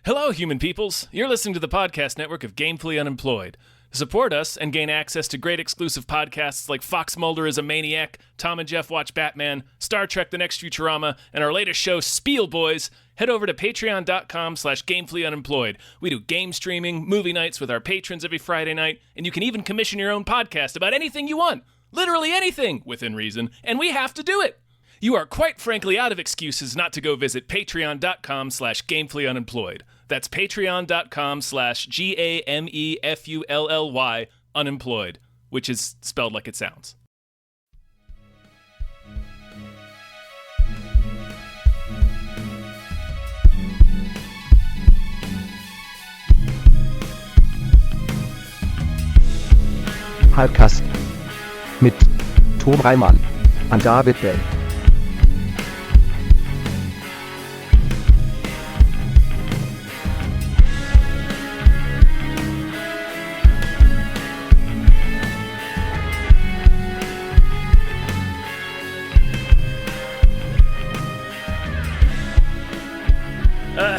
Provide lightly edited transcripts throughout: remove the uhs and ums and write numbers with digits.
Hello, human peoples. You're listening to the podcast network of Gamefully Unemployed. To support us and gain access to great exclusive podcasts like Fox Mulder is a Maniac, Tom and Jeff Watch Batman, Star Trek The Next Futurama, and our latest show, Spiel Boys, head over to patreon.com/gamefullyunemployed. We do game streaming, movie nights with our patrons every Friday night, and you can even commission your own podcast about anything you want. Literally anything, within reason, and we have to do it. You are quite frankly out of excuses not to go visit patreon.com/gamefullyunemployed. That's patreon.com/GAMEFULLY unemployed, which is spelled like it sounds. Hypecast mit Tom Reimann und David Bell.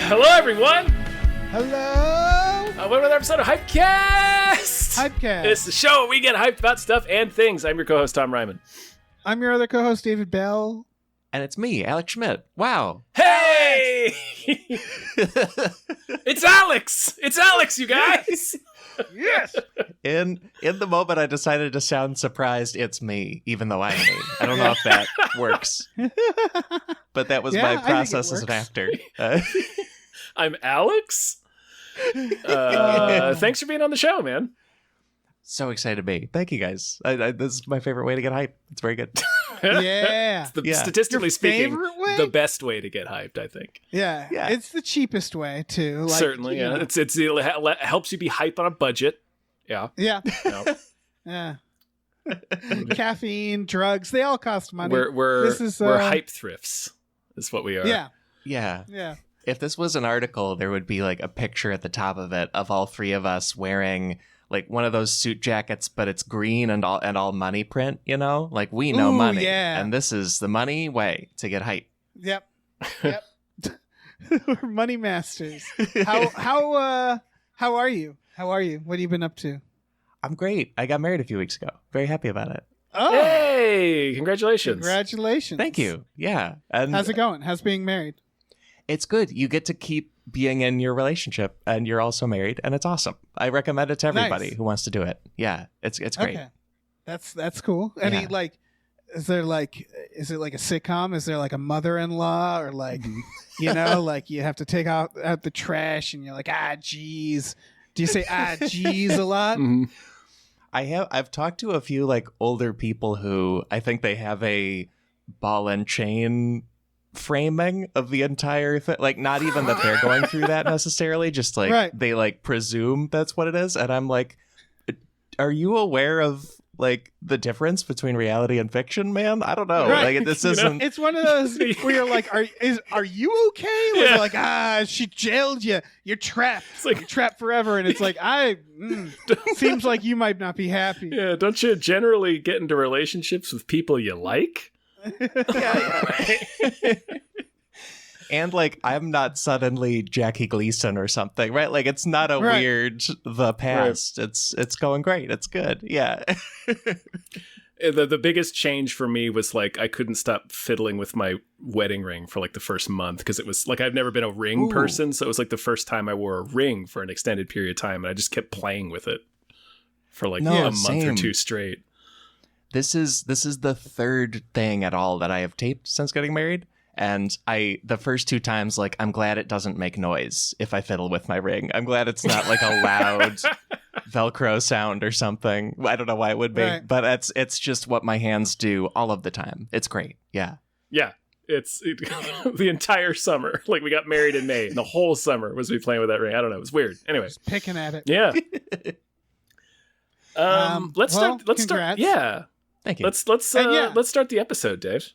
Hello, everyone. Hello! Welcome to another episode of Hypecast. Hypecast. It's the show where we get hyped about stuff and things. I'm your co-host, Tom Ryman. I'm your other co-host, David Bell. And it's me, Alex Schmidt. Wow. Hey! It's Alex! It's Alex, you guys! Yes! In the moment I decided to sound surprised, it's me, even though I'm me. I don't know if that works. But that was my process as an actor. I'm Alex? Thanks for being on the show, man. So excited to be. Thank you, guys. This is my favorite way to get hyped. It's very good. Yeah. Statistically Your speaking, favorite way? the best way to get hyped, I think. Yeah. It's the cheapest way, too. Like, Certainly, yeah. It helps you be hype on a budget. Yeah. Yeah. No. Yeah. Caffeine, drugs, they all cost money. We're hype thrifts, is what we are. Yeah. Yeah. Yeah. If this was an article, there would be like a picture at the top of it of all three of us wearing like one of those suit jackets, but it's green and all money print, you know? Like we know money. Yeah. And this is the money way to get hype. Yep. Yep. We're money masters. How are you? How are you? What have you been up to? I'm great. I got married a few weeks ago. Very happy about it. Oh. Hey! Congratulations. Congratulations. Thank you. Yeah. And How's it going? How's being married? it's good. You get to keep being in your relationship and you're also married, and it's awesome. I recommend it to everybody who wants to do it. Yeah, it's great. Okay. That's cool. Any is it like a sitcom? Is there like a mother-in-law or like like you have to take out the trash and you're like, geez. Do you say geez a lot? Mm-hmm. I've talked to a few like older people who I think they have a ball and chain framing of the entire thing, like not even that they're going through that necessarily, just like they like presume that's what it is. And I'm like, are you aware of like the difference between reality and fiction, man? I don't know. Like this isn't. It's one of those where you're like, are you okay? Where you're like, she jailed you. You're trapped. It's like you're trapped forever. And it's like, seems like you might not be happy. Yeah. Don't you generally get into relationships with people you like? Yeah. And like I'm not suddenly Jackie Gleason or something, right? Like it's not a weird the past. Right. It's going great. It's good. Yeah. The biggest change for me was like I couldn't stop fiddling with my wedding ring for like the first month, because it was like I've never been a ring person, so it was like the first time I wore a ring for an extended period of time, and I just kept playing with it for like a month or two straight. This is the third thing at all that I have taped since getting married. And the first two times, like, I'm glad it doesn't make noise if I fiddle with my ring. I'm glad it's not like a loud Velcro sound or something. I don't know why it would be, but it's just what my hands do all of the time. It's great. Yeah. Yeah. It's the entire summer. Like we got married in May, and the whole summer was me playing with that ring. I don't know. It was weird. Anyway. Just picking at it. Yeah. Let's start. Yeah. Thank you. Let's start the episode, Dave.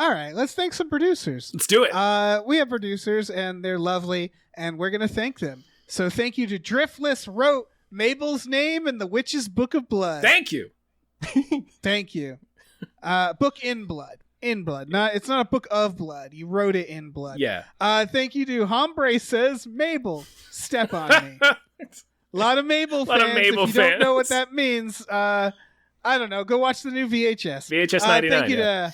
All right, let's thank some producers. Let's do it. We have producers, and they're lovely, and we're going to thank them. So thank you to Driftless wrote Mabel's name in the Witch's Book of Blood. Thank you. Thank you. Book in Blood. In blood. It's not a book of blood. You wrote it in blood. Yeah. Thank you to Hombre says Mabel. Step on me. A lot of Mabel fans. If you don't know what that means, I don't know. Go watch the new VHS. VHS 99.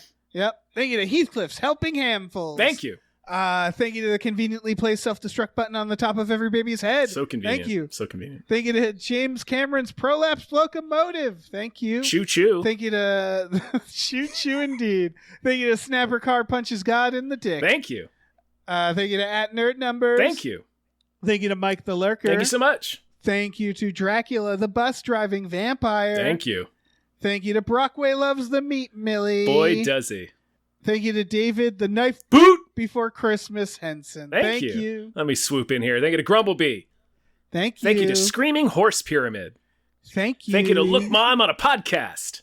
Thank you to Heathcliff's Helping Handfuls. Thank you. Thank you to the conveniently placed self-destruct button on the top of every baby's head. So convenient. Thank you. So convenient. Thank you to James Cameron's Prolapse Locomotive. Thank you. Choo choo. Thank you to Choo choo indeed. Thank you to Snapper Car Punches God in the Dick. Thank you. Thank you to @NerdNumbers. Thank you. Thank you to Mike the Lurker. Thank you so much. Thank you to Dracula the bus driving vampire. Thank you. Thank you to Brockway Loves the Meat Millie. Boy, does he. Thank you to David the Knife Boot Before Christmas Henson. Thank you. Let me swoop in here. Thank you to Grumblebee. Thank you. Thank you to Screaming Horse Pyramid. Thank you. Thank you to Look Mom on a podcast.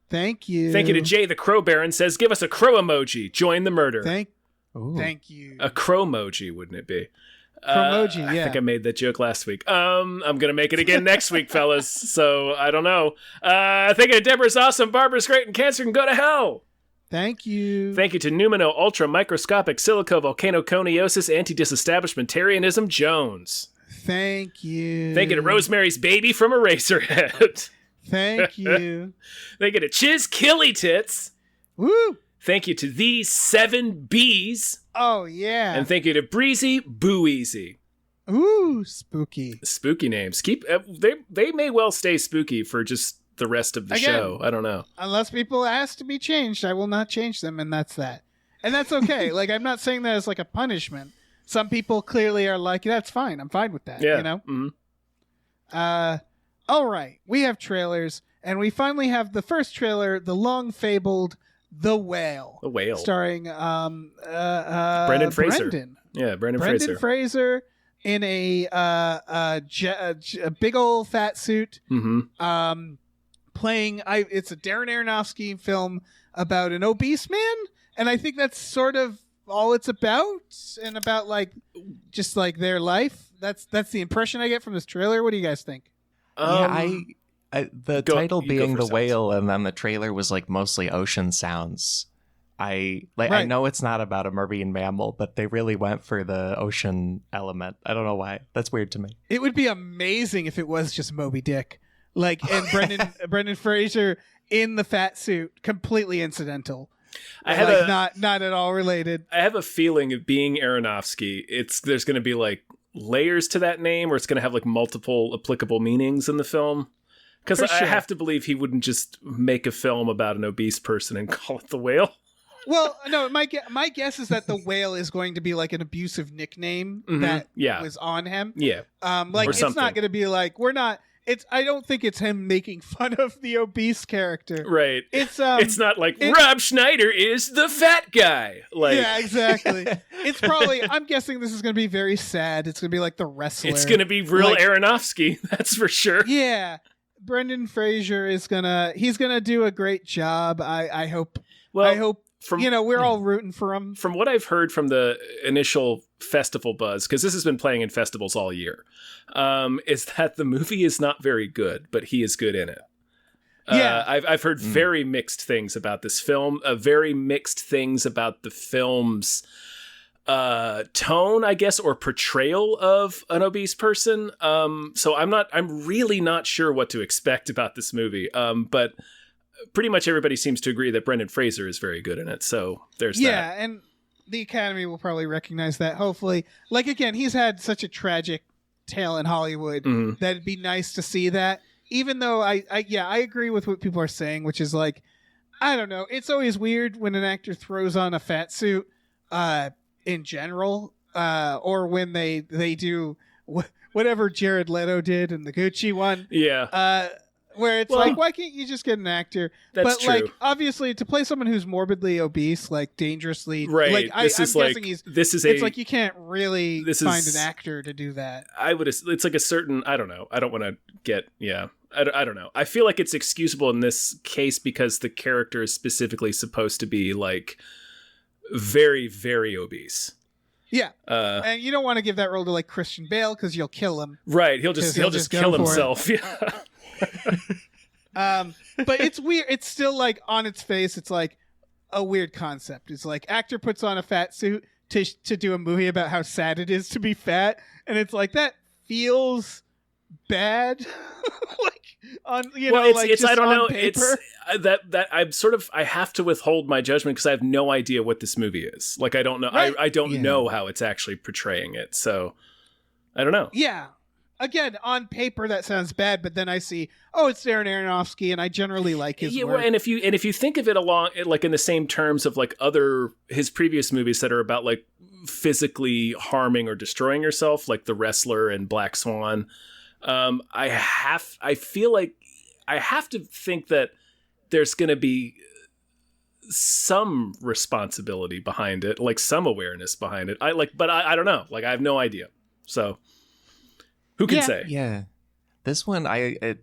Thank you. Thank you to Jay the Crow Baron says, give us a crow emoji. Join the murder. Thank you. A crow emoji, wouldn't it be? Cromoji, yeah. I think I made that joke last week. I'm going to make it again next week, fellas. So I don't know. Thank you to Deborah's awesome, Barbara's great, and cancer can go to hell. Thank you. Thank you to Numino Ultra Microscopic Silico Volcanoconiosis Anti-Disestablishmentarianism Jones. Thank you. Thank you to Rosemary's Baby from Eraserhead. Thank you. Thank you to Chiz Killy Tits. Woo! Thank you to These 7 Bs. Oh, yeah. And thank you to Breezy Boo Easy. Ooh, spooky. Spooky names. They may well stay spooky for just the rest of the show. I don't know. Unless people ask to be changed, I will not change them, and that's that. And that's okay. Like, I'm not saying that as like a punishment. Some people clearly are like, that's fine. I'm fine with that. Yeah. You know? Mm-hmm. All right. We have trailers, and we finally have the first trailer, the long-fabled The Whale. The Whale. Starring Brendan Fraser. Brendan Fraser in a big old fat suit. Mm-hmm. Playing, it's a Darren Aronofsky film about an obese man, and I think that's sort of all it's about, and about like just like their life. That's the impression I get from this trailer. What do you guys think? The title being The Whale, and then the trailer was like mostly ocean sounds. I know it's not about a marine mammal, but they really went for the ocean element. I don't know why. That's weird to me. It would be amazing if it was just Moby Dick. Like, and Brendan Fraser in the fat suit, completely incidental. Not at all related. I have a feeling of being Aronofsky, there's going to be like layers to that name, or it's going to have like multiple applicable meanings in the film. Because I have to believe he wouldn't just make a film about an obese person and call it The Whale. Well, no, my guess is that The Whale is going to be like an abusive nickname that was on him. Yeah. Like, it's not going to be like, I don't think it's him making fun of the obese character. Right. It's not like Rob Schneider is the fat guy. Like, yeah, exactly. It's probably, I'm guessing this is going to be very sad. It's going to be like The Wrestler. It's going to be real Aronofsky, that's for sure. Yeah. Brendan Fraser he's going to do a great job. I hope. Well, I hope. We're all rooting for him. From what I've heard from the initial festival buzz, because this has been playing in festivals all year, is that the movie is not very good, but he is good in it. Yeah, I've heard very mixed things about this film. Very mixed things about the film's tone, I guess, or portrayal of an obese person. So I'm really not sure what to expect about this movie. But pretty much everybody seems to agree that Brendan Fraser is very good in it. So there's that. Yeah, and the Academy will probably recognize that, hopefully. Like, again, he's had such a tragic tale in Hollywood that it'd be nice to see that. Even though I agree with what people are saying, which is like, I don't know. It's always weird when an actor throws on a fat suit in general, or when they do whatever Jared Leto did in the Gucci one. Yeah. Where it's like, why can't you just get an actor? That's but true. Like, obviously, to play someone who's morbidly obese, like dangerously, right? Like, I'm guessing it's like you can't really find an actor to do that. It's like a certain. I don't know. I don't want to get. Yeah. I don't know. I feel like it's excusable in this case because the character is specifically supposed to be like very, very obese. Yeah, and you don't want to give that role to like Christian Bale because you'll kill him. Right, he'll just kill himself. Yeah. But it's weird. It's still like on its face. It's like, a weird concept. It's like actor puts on a fat suit to do a movie about how sad it is to be fat, and it's like that feels bad. Like on it's just I don't on know. paper. It's that I'm sort of I have to withhold my judgment because I have no idea what this movie is. Like I don't know. Right. I don't know how it's actually portraying it. So I don't know. Yeah. Again, on paper that sounds bad, but then I see, it's Darren Aronofsky, and I generally like his work. Well, and if you think of it along like in the same terms of like his previous movies that are about like physically harming or destroying yourself, like The Wrestler and Black Swan, I feel like I have to think that there's going to be some responsibility behind it, like some awareness behind it. But I don't know. Like I have no idea. So. Who can say? Yeah, this one,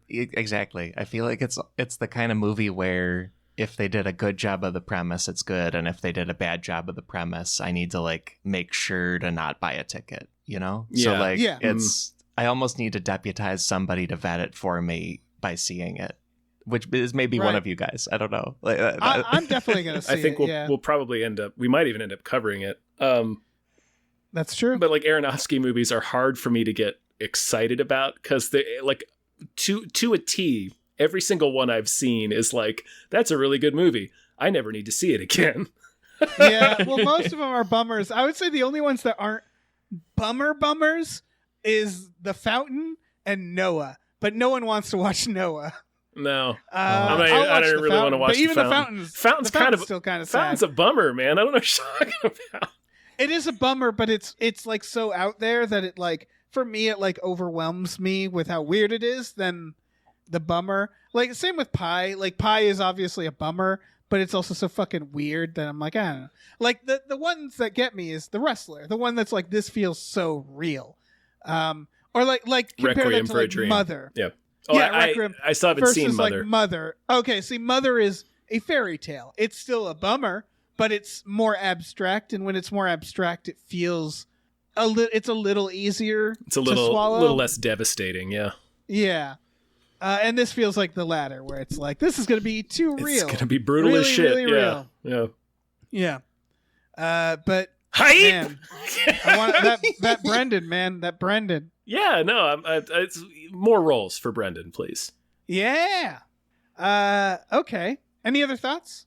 exactly. I feel like it's the kind of movie where if they did a good job of the premise, it's good, and if they did a bad job of the premise, I need to like make sure to not buy a ticket. You know? Yeah. So like, Yeah. it's I almost need to deputize somebody to vet it for me by seeing it, which is maybe one Right. of you guys. I don't know. Like, I'm definitely gonna see I think it. we'll probably we might even end up covering it. That's true. But like Aronofsky movies are hard for me to get excited about because they like to a T. Every single one I've seen is like that's a really good movie. I never need to see it again. Yeah, well, most of them are bummers. I would say the only ones that aren't bummers is The Fountain and Noah. But no one wants to watch Noah. No, I I don't really want to watch but even The Fountain. Fountain's still kind of sad. Fountain's a bummer, man. I don't know what you're talking about. It is a bummer, but it's like so out there that it like for me it like overwhelms me with how weird it is than the bummer. Like same with Pi. Like Pi is obviously a bummer, but it's also so fucking weird that I'm like, I don't know. Like the ones that get me is The Wrestler, the one that's like this feels so real. Or like compare Requiem that to for a like Dream. Mother. Yeah. Oh, Yeah, I Requiem still haven't versus seen Mother. like Mother. Okay, see, Mother is a fairy tale. It's still a bummer, but it's more abstract, and when it's more abstract, it feels it's a little easier It's a to swallow. little less devastating. Yeah. Yeah. And this feels like the latter, where it's like, this is going to be too real. It's gonna be brutal really, as shit. really yeah. real. Yeah. Yeah. But Hype! man, I want that Brendan, man, that Brendan. Yeah. No. It's more roles for Brendan, please. Yeah. Okay. Any other thoughts?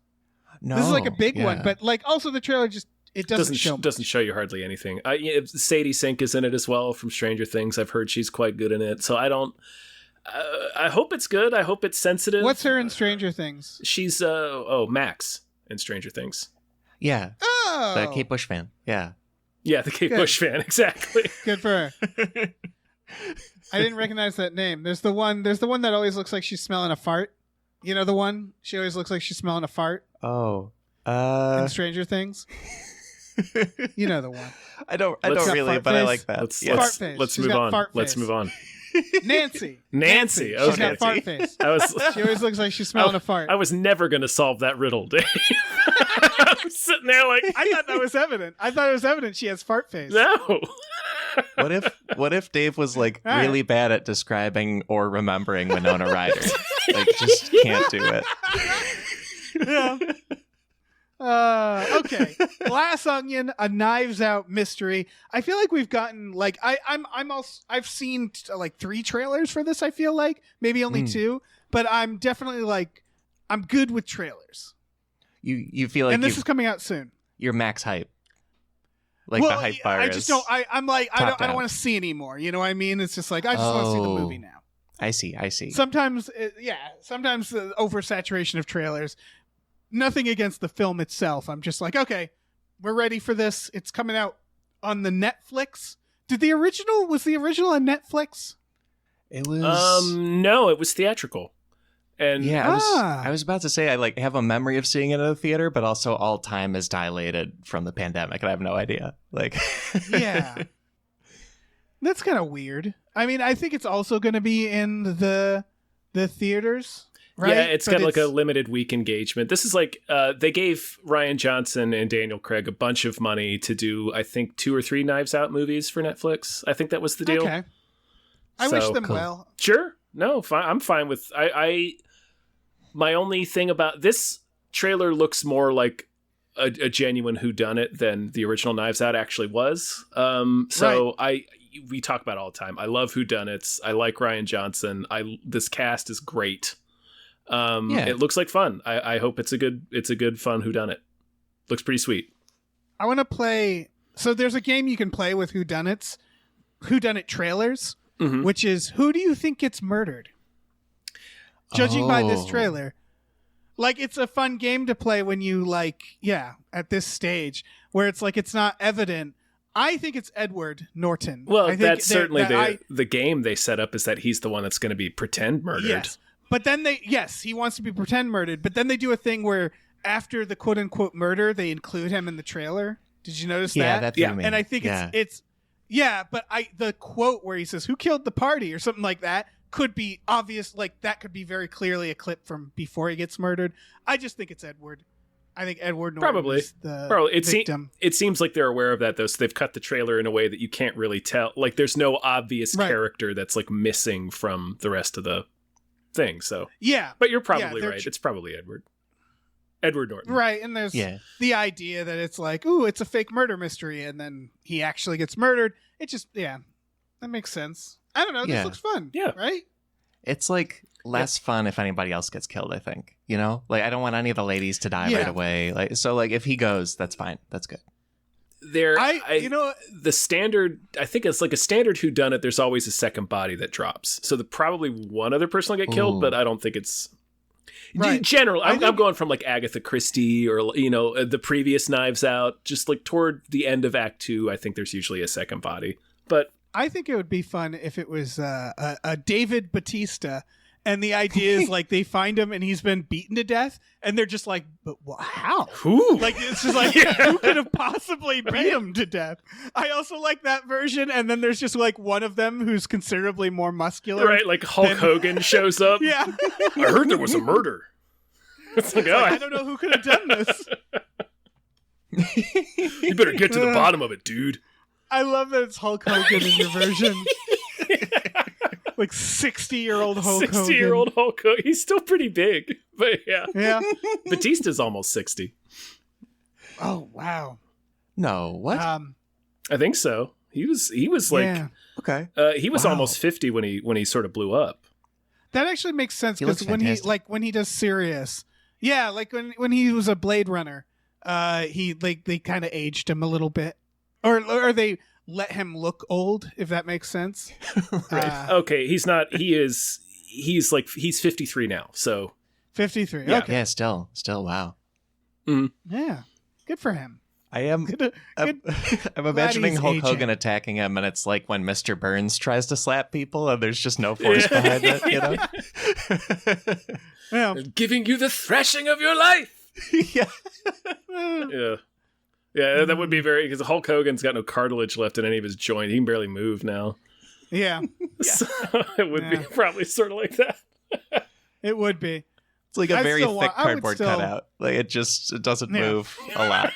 no, This is like a big yeah. one, but like also the trailer just it doesn't show much. Doesn't show you hardly anything. Sadie Sink is in it as well from Stranger Things. I've heard she's quite good in it. So I don't. I hope it's good. I hope it's sensitive. What's her in Stranger Things? She's Max in Stranger Things. Yeah, Oh, the Kate Bush fan. Yeah. Yeah, the Kate Good. Bush fan, exactly. good for her. I didn't recognize that name. There's the one that always looks like she's smelling a fart. You know the one? She always looks like she's smelling a fart Oh. in Stranger Things. You know the one. I don't Let's- really, Fart but I face. like that. Let's Yes. Fart face. let's She's move got on. fart Let's face. move on. Nancy. Nancy. She's Okay. got fart face. I was She always looks like she's smelling a fart. I was never gonna solve that riddle, Dave. I'm sitting there like I thought that was evident. I thought it was evident she has fart face. no. What if Dave was like All right. really bad at describing or remembering Winona Ryder? Like just can't do it. Yeah. Okay. Glass Onion, a Knives Out mystery. I feel like we've gotten like I've seen like 3 trailers for this. I feel like maybe only 2, but I'm definitely like I'm good with trailers. You feel like And this is coming out soon. you're max hype. Like the hype bar I is. just don't. I'm like I top don't down. want to see anymore. You know what I mean? It's just like I just want to see the movie now. I see. Sometimes, sometimes the oversaturation of trailers. Nothing against the film itself. I'm just like, okay, we're ready for this. It's coming out on the Netflix. Was the original on Netflix? It was. No, it was theatrical. And Yeah, Ah. I was about to say I like have a memory of seeing it in a theater, but also all time is dilated from the pandemic, and I have no idea. Like, Yeah. That's kind of weird. I mean, I think it's also going to be in the theaters, right? yeah, it's But got like a limited week engagement. This is like they gave Ryan Johnson and Daniel Craig a bunch of money to do, I think, 2 or 3 Knives Out movies for Netflix. I think that was the deal. Okay. I wish So, them cool. well. Sure. No, fine. I'm fine with. I my only thing about this trailer looks more like a genuine whodunit than the original Knives Out actually was. We talk about it all the time. I love whodunits. I like Rian Johnson. This cast is great. It looks like fun. I hope it's a good fun whodunit. Looks pretty sweet. I want to play. So there's a game you can play with whodunit trailers, which is who do you think gets murdered? Judging by this trailer. Like, it's a fun game to play when you, at this stage, where it's like it's not evident. I think it's Edward Norton. Well, that's certainly the game they set up is that he's the one that's going to be pretend murdered. Yes. But then he wants to be pretend murdered, but then they do a thing where after the quote-unquote murder, they include him in the trailer. Did you notice that? Yeah, that's what I mean. And I think it's but the quote where he says, "Who killed the party?" or something like that could be obvious. Like, that could be very clearly a clip from before he gets murdered. I just think it's Edward. I think Edward Norton is the victim. It seems like they're aware of that, though, so they've cut the trailer in a way that you can't really tell. Like, there's no obvious character that's, like, missing from the rest of the thing, so... Yeah. But you're probably right. It's probably Edward. Edward Norton. Right, and there's the idea that it's like, ooh, it's a fake murder mystery, and then he actually gets murdered. It just, that makes sense. I don't know, this looks fun. Yeah. Right? It's like less fun if anybody else gets killed, I think. You know? Like, I don't want any of the ladies to die right away. Like, so, like, if he goes, that's fine. That's good. The standard, I think it's like a standard whodunit, there's always a second body that drops. So probably one other person will get killed, but I don't think it's... Right. Generally, I'm going from like Agatha Christie or, the previous Knives Out, just like toward the end of Act 2, I think there's usually a second body. But I think it would be fun if it was a David Bautista, and the idea is like they find him and he's been beaten to death, and they're just like, but how? Who? Like, it's just like, who could have possibly beat him to death? I also like that version, and then there's just like one of them who's considerably more muscular. Right, like Hulk Hogan shows up. Yeah. I heard there was a murder. It's like, I don't know who could have done this. You better get to the bottom of it, dude. I love that it's Hulk Hogan in your version. Like 60-year-old Hulk Hogan. 60-year-old Hulk Hogan. He's still pretty big, but yeah. Yeah. Batista's almost 60. Oh, wow. No, what? I think so. He was like okay. He was almost 50 when he sort of blew up. That actually makes sense because when he does Sirius, like when he was a Blade Runner, they kind of aged him a little bit, or they let him look old, if that makes sense. Right. Okay. He's 53 now. So 53. Yeah. Okay. Yeah. Still. Wow. Mm-hmm. Yeah. Good for him. I am. I'm imagining Hulk Hogan attacking him, and it's like when Mr. Burns tries to slap people, and there's just no force behind it. You know, I'm giving you the thrashing of your life. Yeah, that would be because Hulk Hogan's got no cartilage left in any of his joints. He can barely move now. Yeah, so it would be probably sort of like that. It would be. It's like a very thick cardboard cutout. Like it doesn't move a lot.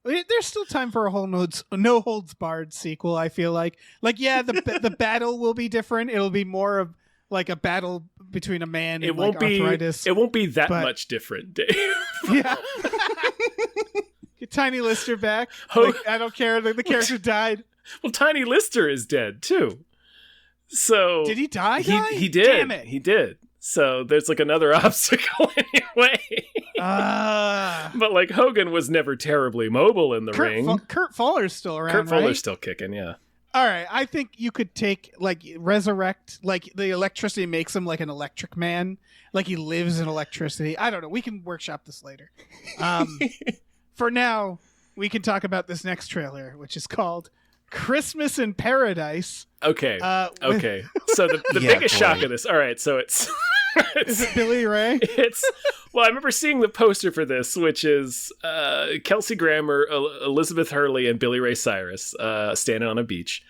There's still time for a whole no holds barred sequel. I feel like the battle will be different. It'll be more of like a battle between a man and arthritis. It won't be that much different, Dave. Yeah. Get Tiny Lister back. I don't care. The character died. Well, Tiny Lister is dead too. So did he die? He did. Damn it. He did. So there's like another obstacle anyway. But like Hogan was never terribly mobile in the ring. Kurt Fuller's still around. Kurt Fuller's still kicking, yeah. All right, I think you could take resurrect the electricity makes him like an electric man, like he lives in electricity. I don't know. We can workshop this later. For now, we can talk about this next trailer, which is called Christmas in Paradise. Okay. Okay. So the biggest shock of this. All right. So it's is it Billy Ray? Well, I remember seeing the poster for this, which is Kelsey Grammer, Elizabeth Hurley, and Billy Ray Cyrus standing on a beach.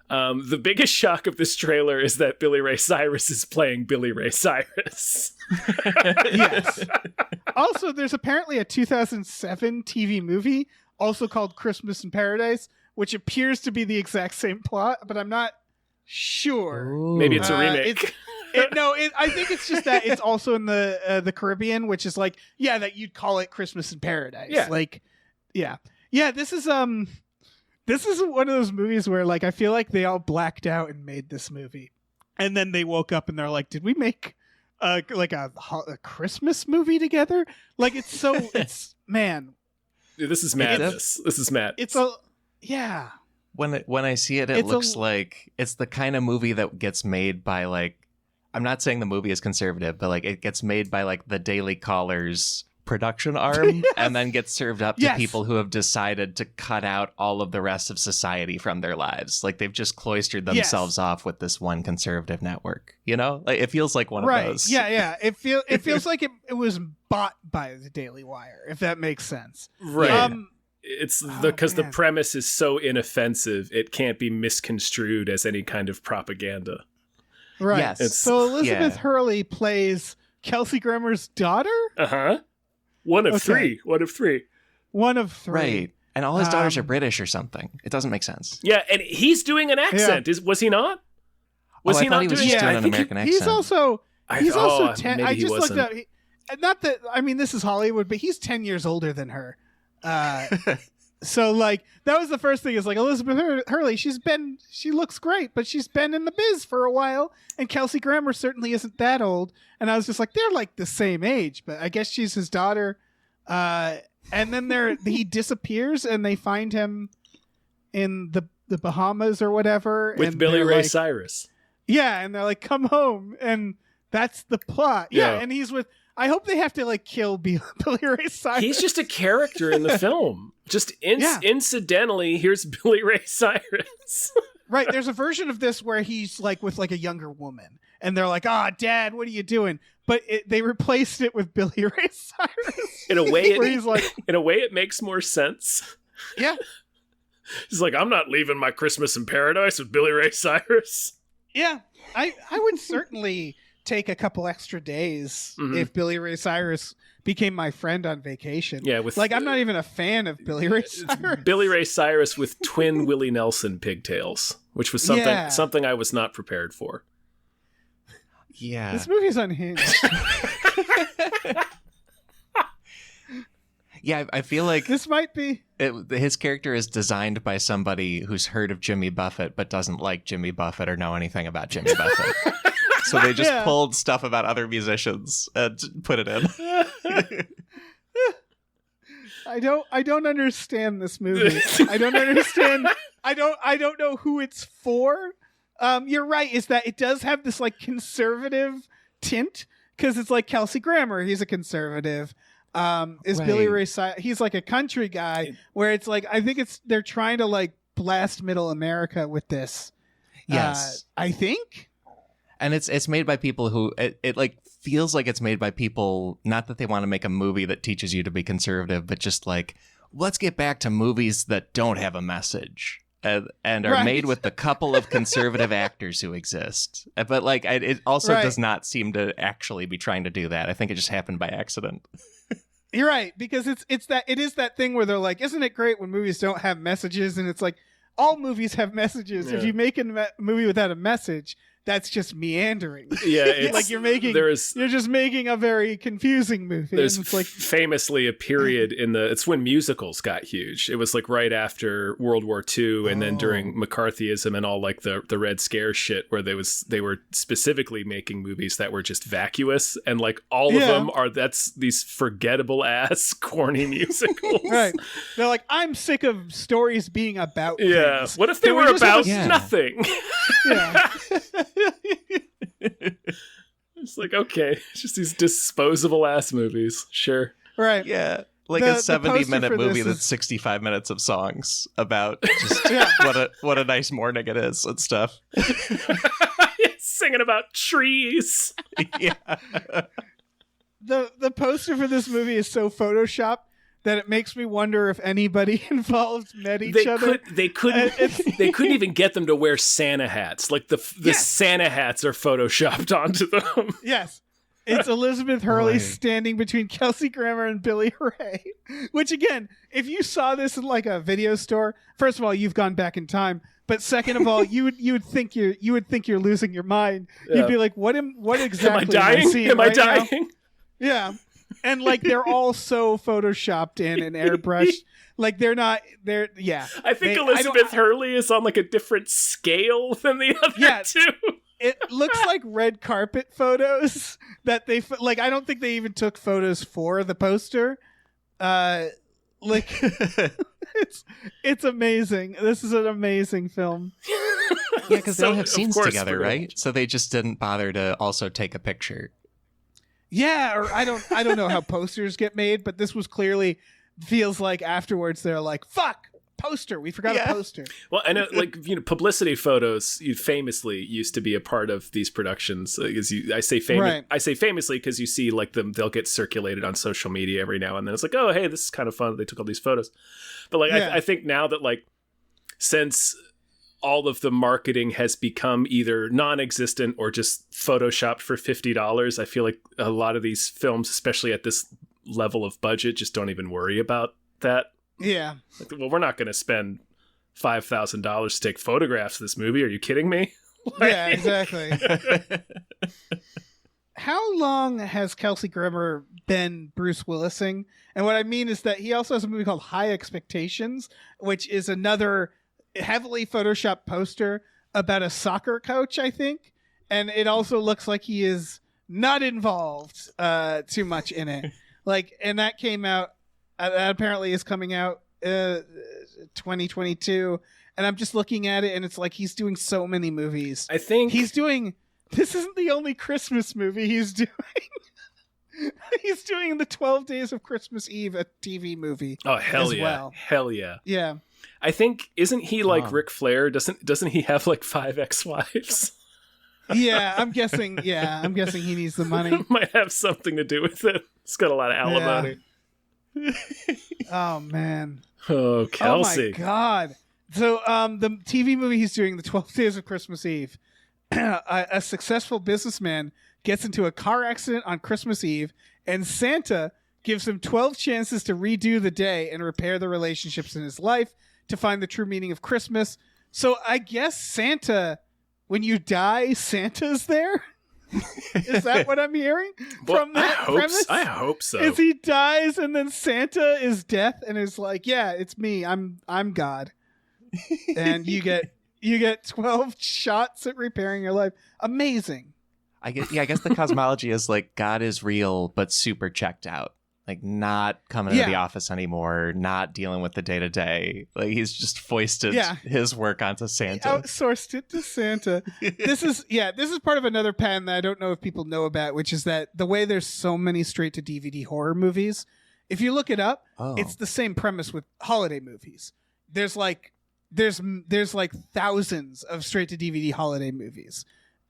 The biggest shock of this trailer is that Billy Ray Cyrus is playing Billy Ray Cyrus. Yes. Also, there's apparently a 2007 TV movie also called Christmas in Paradise, which appears to be the exact same plot, but I'm not sure. Maybe it's a remake. I think it's just that it's also in the Caribbean, which is like, yeah, that you'd call it Christmas in Paradise. Yeah. Like, yeah. This is one of those movies where like I feel like they all blacked out and made this movie, and then they woke up and they're like, did we make a Christmas movie together? Like it's man. This is madness. This is mad. It's yeah. When I see it, it looks like it's the kind of movie that gets made by like, I'm not saying the movie is conservative, but like it gets made by like the Daily Caller's production arm and then gets served up to people who have decided to cut out all of the rest of society from their lives. Like they've just cloistered themselves off with this one conservative network, you know? Like it feels like one of those. Yeah. It feels like it was bought by the Daily Wire, if that makes sense. Right. It's because the premise is so inoffensive, it can't be misconstrued as any kind of propaganda. Right. Yes. So Elizabeth Hurley plays Kelsey Grammer's daughter? Uh-huh. One of three. Right. And all his daughters are British or something. It doesn't make sense. Yeah, and he's doing an accent. Was he not? Was he not he was doing just doing an American accent? He's also 10. I just looked up. Not that, I mean, this is Hollywood, but he's 10 years older than her. So like that was the first thing is like Elizabeth Hurley, she looks great, but she's been in the biz for a while, and Kelsey Grammer certainly isn't that old, and I was just like, they're like the same age, but I guess she's his daughter. And then he disappears and they find him in the Bahamas or whatever with Billy Ray Cyrus. Yeah, and they're like, come home, and that's the plot. Yeah, and he's with, I hope they have to like kill Billy Ray Cyrus. He's just a character in the film. Just incidentally, here's Billy Ray Cyrus. Right. There's a version of this where he's like with like a younger woman, and they're like, Dad, what are you doing? But they replaced it with Billy Ray Cyrus. In a way, he's like, in a way, it makes more sense. Yeah. He's like, I'm not leaving my Christmas in Paradise with Billy Ray Cyrus. Yeah. I would certainly take a couple extra days if Billy Ray Cyrus became my friend on vacation. Yeah, I'm not even a fan of Billy Ray Cyrus. Billy Ray Cyrus with twin Willie Nelson pigtails, which was something I was not prepared for. Yeah. This movie's unhinged. Yeah, I feel like this might be his character is designed by somebody who's heard of Jimmy Buffett but doesn't like Jimmy Buffett or know anything about Jimmy Buffett. So they just pulled stuff about other musicians and put it in. I don't understand this movie. I don't understand. I don't know who it's for. You're right, is that it does have this like conservative tint because it's like Kelsey Grammer, he's a conservative. Billy Ray Cyrus, he's like a country guy, where it's like I think they're trying to like blast middle America with this. Yes. I think. And it's made by people who it like feels like it's made by people, not that they want to make a movie that teaches you to be conservative, but just like, let's get back to movies that don't have a message and are made with the couple of conservative actors who exist. But like, it also does not seem to actually be trying to do that. I think it just happened by accident. You're right, because it is that thing where they're like, isn't it great when movies don't have messages? And it's like, all movies have messages. Yeah. If you make a movie without a message, that's just meandering. Yeah, it's like you're just making a very confusing movie. There's and it's like famously a period it's when musicals got huge. It was like right after World War II, and then during McCarthyism and all like the Red Scare shit, where they were specifically making movies that were just vacuous, and like all of them that's these forgettable ass corny musicals. Right? They're like, I'm sick of stories being about things. What if they were about nothing? Yeah. It's like, okay, it's just these disposable ass movies. Sure. Right. Yeah. Like a 70-minute movie that's 65 minutes of songs about just what a nice morning it is and stuff. Singing about trees. Yeah. The poster for this movie is so photoshopped that it makes me wonder if anybody involved met each other. They couldn't even get them to wear Santa hats. Like the Santa hats are photoshopped onto them. Yes. It's Elizabeth Hurley standing between Kelsey Grammer and Billy Ray. Which again, if you saw this in like a video store, first of all, you've gone back in time. But second of all, you would think you're losing your mind. Yeah. You'd be like, what exactly am I dying? Am I seeing am I right dying? Now? Yeah. And like they're all so photoshopped in and airbrushed. Like they're yeah. I think Elizabeth Hurley is on like a different scale than the other two. It looks like red carpet photos that they like. I don't think they even took photos for the poster. Like it's amazing. This is an amazing film. Yeah, because they don't have scenes together, right? So they just didn't bother to also take a picture. Yeah, or I don't know how posters get made, but this was clearly feels like afterwards they're like, fuck. Poster. We forgot a poster. Well, I know, like, publicity photos famously used to be a part of these productions. I say famously because you see like they'll get circulated on social media every now and then. It's like, oh, hey, this is kind of fun. They took all these photos. But like, I think now that like, since all of the marketing has become either non-existent or just photoshopped for $50, I feel like a lot of these films, especially at this level of budget, just don't even worry about that. Yeah. Like, well, we're not going to spend $5,000 to take photographs of this movie. Are you kidding me? Yeah, exactly. How long has Kelsey Grammer been Bruce Willising? And what I mean is that he also has a movie called High Expectations, which is another heavily photoshopped poster about a soccer coach, I think. And it also looks like he is not involved too much in it. Like, and that came out. That apparently is coming out 2022, and I'm just looking at it, and it's like he's doing so many movies. I think this isn't the only Christmas movie he's doing. He's doing the 12 Days of Christmas Eve, a TV movie. Oh, hell yeah. Well. Hell yeah. Yeah. I think, isn't he like Ric Flair? Doesn't he have like 5 ex-wives? Yeah, I'm guessing he needs the money. Might have something to do with it. It's got a lot of alimony. Yeah. Oh man! Oh, Kelsey! Oh my God! So, the TV movie he's doing, the 12 Days of Christmas Eve, a successful businessman gets into a car accident on Christmas Eve, and Santa gives him 12 chances to redo the day and repair the relationships in his life to find the true meaning of Christmas. So, I guess Santa, when you die, Santa's there. Is that what I'm hearing from that premise? I hope so. Is he dies and then Santa is death and is like, yeah, it's me. I'm God. And you get 12 shots at repairing your life. Amazing. I guess the cosmology is like God is real but super checked out. Like not coming to the office anymore, not dealing with the day-to-day. Like he's just foisted his work onto Santa. He outsourced it to Santa. This is part of another pattern that I don't know if people know about, which is that the way there's so many straight-to-DVD horror movies, if you look it up, it's the same premise with holiday movies. There's like thousands of straight-to-DVD holiday movies.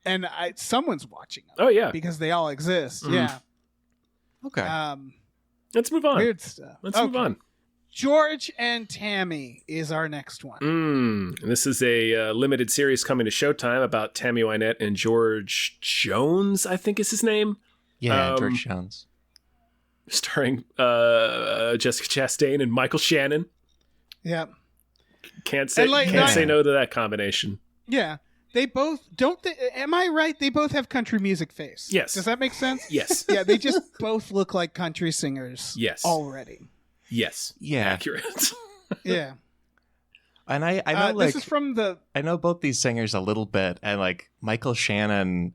And someone's watching them. Oh, yeah. Because they all exist. Mm-hmm. Yeah. Okay. Let's move on. Weird stuff. Let's move on. George and Tammy is our next one. And this is a limited series coming to Showtime about Tammy Wynette and George Jones, I think is his name. Yeah, George Jones. Starring Jessica Chastain and Michael Shannon. Yeah. Can't say no to that combination. Yeah. They both am I right? They both have country music face. Yes. Does that make sense? Yes. Yeah, they just both look like country singers. Yes. Already. Yes. Yeah. Accurate. Yeah. And I know like this is from I know both these singers a little bit, and like Michael Shannon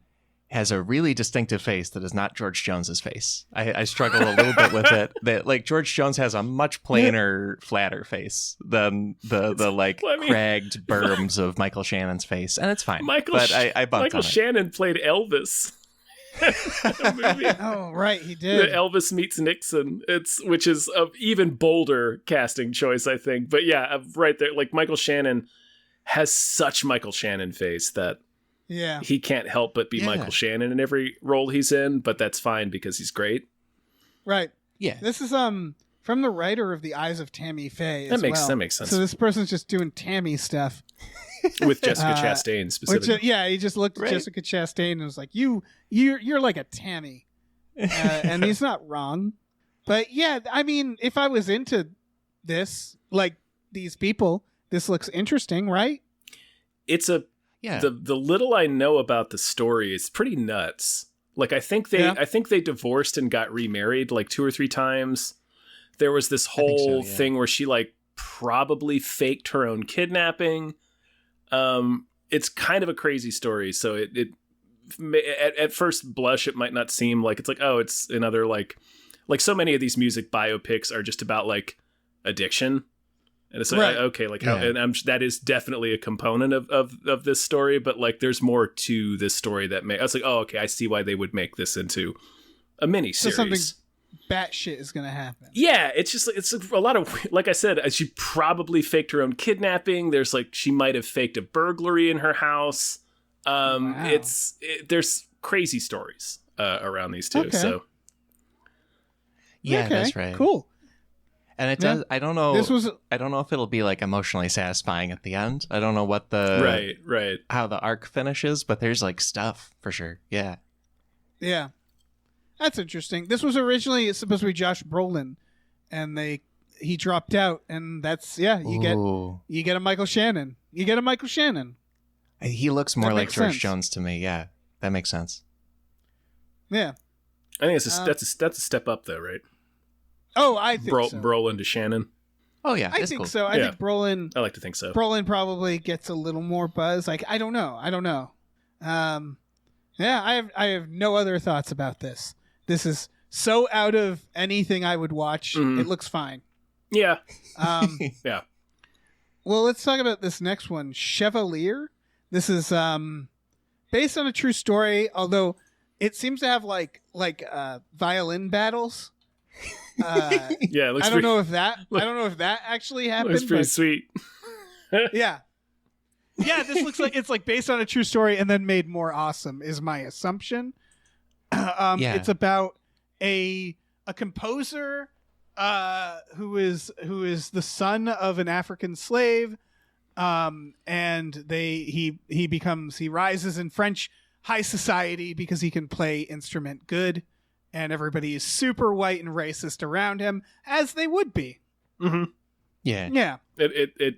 has a really distinctive face that is not George Jones's face. I struggle a little bit with it. That like George Jones has a much plainer, flatter face than the cragged berms of Michael Shannon's face, and it's fine. Michael Shannon played Elvis. Oh right, he did. Elvis Meets Nixon. Which is an even bolder casting choice, I think. But yeah, right there, like Michael Shannon has such Michael Shannon face that. Yeah, he can't help but be Michael Shannon in every role he's in, but that's fine because he's great. Right. Yeah. This is from the writer of The Eyes of Tammy Faye. That makes sense. So this person's just doing Tammy stuff with Jessica Chastain specifically. He just looked at Jessica Chastain and was like, "You're like a Tammy." and he's not wrong. But yeah, I mean, if I was into this, like these people, this looks interesting, right? It's the little I know about the story is pretty nuts. Like I think they divorced and got remarried like 2 or 3 times. There was this whole thing where she like probably faked her own kidnapping. It's kind of a crazy story. So it at first blush, it might not seem like it's like, oh, it's another like so many of these music biopics are just about like addiction. And it's like, okay, like how, and that is definitely a component of this story, but like there's more to this story that I was like, oh, okay, I see why they would make this into a mini series. So something batshit is going to happen. Yeah, it's just it's a lot of, like I said, she probably faked her own kidnapping. There's like she might have faked a burglary in her house. There's crazy stories around these two. Okay. So yeah, that's right. Cool. And it does. I don't know. I don't know if it'll be like emotionally satisfying at the end. I don't know what the how the arc finishes, but there's like stuff for sure. Yeah. Yeah. That's interesting. This was originally supposed to be Josh Brolin, and he dropped out, and that's you get a Michael Shannon. You get a Michael Shannon. He looks more like George Jones to me. Yeah, that makes sense. Yeah, I think that's a step up though, right? Oh, I think so. Brolin to Shannon. Oh yeah, I think so. I think Brolin. I like to think so. Brolin probably gets a little more buzz. Like I don't know. Yeah, I have no other thoughts about this. This is so out of anything I would watch. Mm. It looks fine. Yeah. Yeah. Well, let's talk about this next one, Chevalier. This is based on a true story, although it seems to have like violin battles. Yeah, it looks I don't know if that actually happened. Looks pretty sweet. Yeah. Yeah, this looks like it's like based on a true story and then made more awesome is my assumption. It's about a composer who is the son of an African slave, and he rises in French high society because he can play instrument good, and everybody is super white and racist around him, as they would be. Mm-hmm. Yeah. It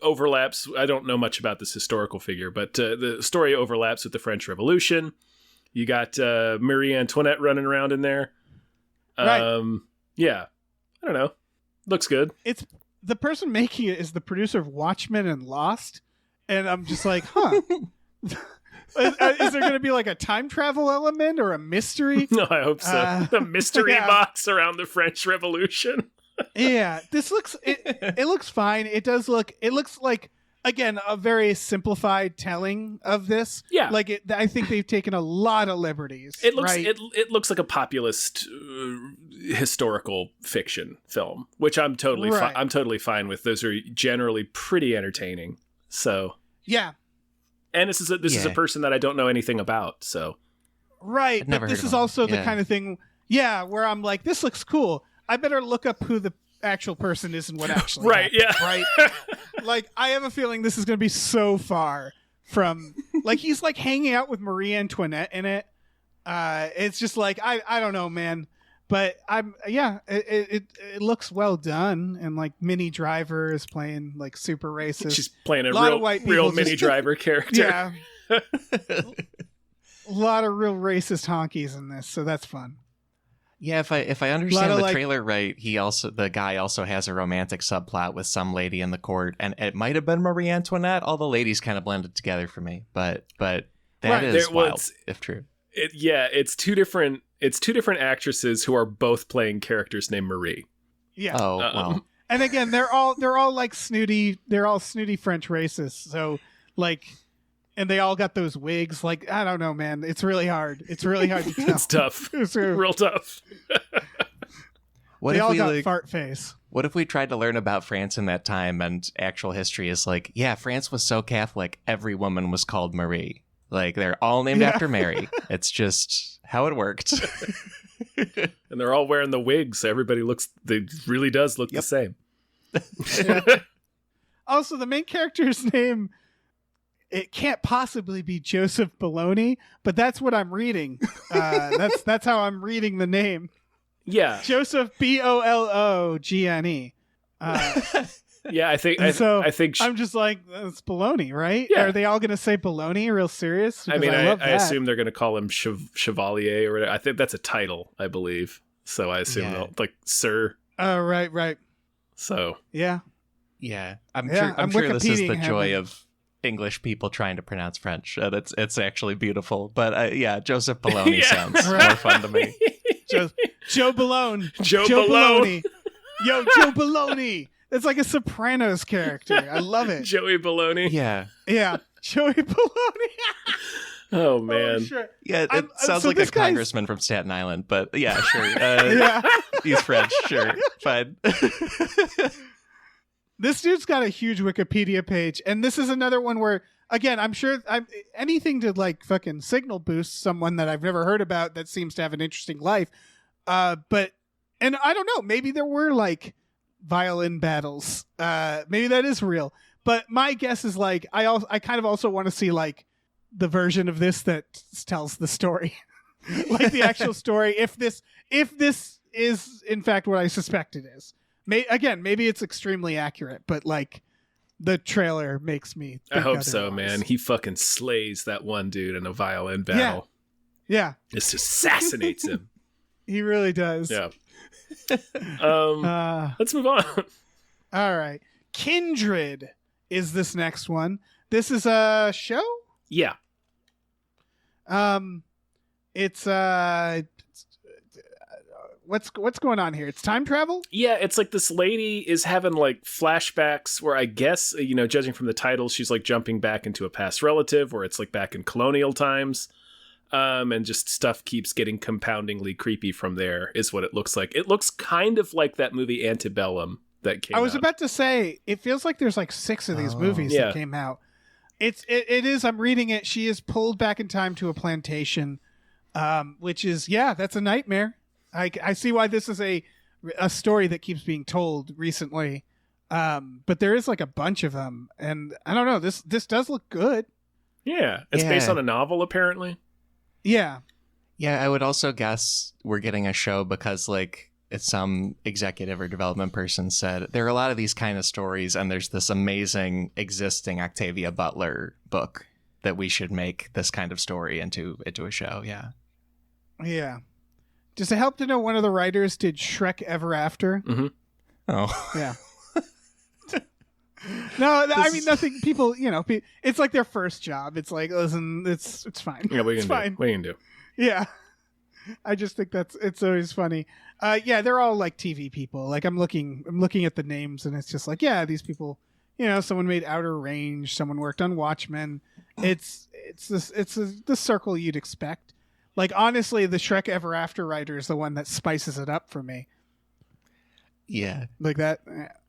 overlaps. I don't know much about this historical figure, but the story overlaps with the French Revolution. You got Marie Antoinette running around in there. Right. Yeah. I don't know. Looks good. It's the person making it is the producer of Watchmen and Lost, and I'm just like, huh. Is there going to be like a time travel element or a mystery? No, I hope so. The mystery box around the French Revolution. Yeah, this looks it looks fine. It looks like, again, a very simplified telling of this. Yeah, like I think they've taken a lot of liberties. It looks right? it looks like a populist historical fiction film, which I'm totally I'm totally fine with. Those are generally pretty entertaining. So yeah, and this is a person that I don't know anything about. So right, but this is also the kind of thing, where I'm like, this looks cool. I better look up who the actual person is and what actually happened, right? Like, I have a feeling this is going to be so far from, like, he's like hanging out with Marie Antoinette in it. It's just like, I don't know, man, but it looks well done, and like Minnie Driver is playing like super racist. She's playing a real Minnie Driver character. Yeah, a lot of real racist honkies in this, so that's fun. Yeah, if I understand the trailer right, the guy also has a romantic subplot with some lady in the court, and it might have been Marie Antoinette. All the ladies kind of blended together for me, but that is wild if true. It's two different actresses who are both playing characters named Marie. Yeah. Oh well. And again, they're all like snooty. They're all snooty French racists. So like. And they all got those wigs. Like, I don't know, man. It's really hard. It's really hard to tell. It's tough. It's real tough. They all got fart face. What if we tried to learn about France in that time, and actual history is like, yeah, France was so Catholic, every woman was called Marie. Like, they're all named after Mary. It's just how it worked. And they're all wearing the wigs. So they really does look the same. Also, the main character's name... it can't possibly be Joseph Bologna, but that's what I'm reading. That's how I'm reading the name. Yeah. Joseph Bologgne. Yeah, I think I'm just like, it's Bologna, right? Yeah. Are they all going to say Bologna real serious? I Because mean, love I that. assume they're going to call him Chevalier or whatever. I think that's a title, I believe. So I assume they'll like Sir. Oh, right. So Yeah. Yeah, I'm I'm sure this is the Wikipediaing joy him. of English people trying to pronounce French. It's actually beautiful. But yeah, Joseph Bologna sounds more fun to me. Joe Bologna. Joe Bologna. Yo, Joe Bologna. It's like a Sopranos character. I love it. Joey Bologna. Yeah. Yeah. Joey Bologna. Oh man. Sure. Yeah, it sounds so like a this guy's- congressman from Staten Island, but yeah, sure. Yeah. He's French, sure. Fine. This dude's got a huge Wikipedia page, and this is another one where, again, I'm sure anything to like fucking signal boost someone that I've never heard about that seems to have an interesting life. But I don't know, maybe there were like violin battles. Maybe that is real. But my guess is like I kind of also want to see like the version of this that tells the story, like the actual story. If this is in fact what I suspect it is. Maybe it's extremely accurate, but like the trailer makes me think I hope so, otherwise. man. He fucking slays that one dude in a violin battle. Yeah, Just assassinates him. he really does. Yeah. Uh, Let's move on. all right. Kindred is this next one. This is a show? Yeah. It's what's going on here? It's time travel? Yeah, it's like this lady is having like flashbacks where I guess, judging from the title, she's like jumping back into a past relative, or it's like back in colonial times. And just stuff keeps getting compoundingly creepy from there is what it looks like. It looks kind of like that movie Antebellum that came out. I was about to say, it feels like there's like 6 of these movies that came out. It is, I'm reading it. She is pulled back in time to a plantation, which is, that's a nightmare. I see why this is a story that keeps being told recently. But there is like a bunch of them, and I don't know, this does look good. Yeah, it's based on a novel apparently. Yeah. Yeah, I would also guess we're getting a show because like it's some executive or development person said there are a lot of these kind of stories, and there's this amazing existing Octavia Butler book that we should make this kind of story into a show. Yeah. Yeah. Does it help to know one of the writers did Shrek Ever After? Mm-hmm. Oh. Yeah. No, I mean nothing. People, it's like their first job. It's like, listen, it's fine. Yeah, it's fine. What are you gonna do? Yeah, I just think it's always funny. Yeah, they're all like TV people. Like I'm looking at the names, and it's just like, yeah, these people. Someone made Outer Range. Someone worked on Watchmen. It's the circle you'd expect. Like honestly, the Shrek Ever After writer is the one that spices it up for me. Yeah, like that.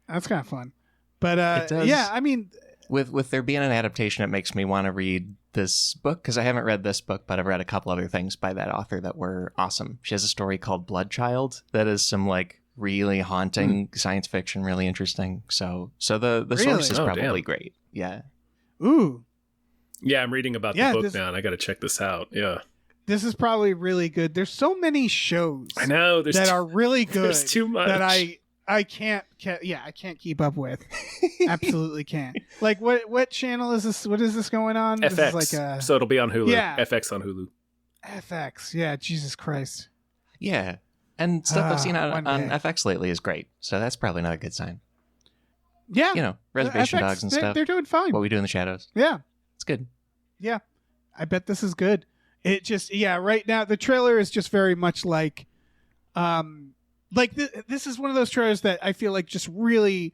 That's kind of fun. But it does. Yeah, I mean, with there being an adaptation, it makes me want to read this book because I haven't read this book, but I've read a couple other things by that author that were awesome. She has a story called Bloodchild that is some like really haunting science fiction, really interesting. So the source is probably great. Yeah. Ooh. Yeah, I'm reading about the book now, and I got to check this out. Yeah. This is probably really good. There's so many shows. I know that are really good. There's too much that I can't keep up with. Absolutely can't. Like what channel is this? What is this going on? FX. This is like so it'll be on Hulu. Yeah. FX on Hulu. FX. Yeah. Jesus Christ. Yeah. And stuff I've seen on day. FX lately is great. So that's probably not a good sign. Yeah. Reservation FX, Dogs and stuff. They're doing fine. What We Do in the Shadows. Yeah. It's good. Yeah. I bet this is good. It just, right now, the trailer is just very much like, this is one of those trailers that I feel like just really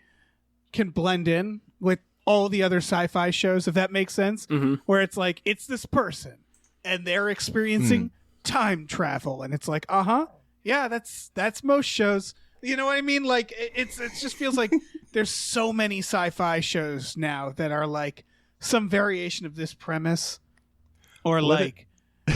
can blend in with all the other sci-fi shows, if that makes sense. Mm-hmm. Where it's like, it's this person and they're experiencing time travel. And it's like, yeah, that's most shows. You know what I mean? Like, it just feels like there's so many sci-fi shows now that are like some variation of this premise. Or like...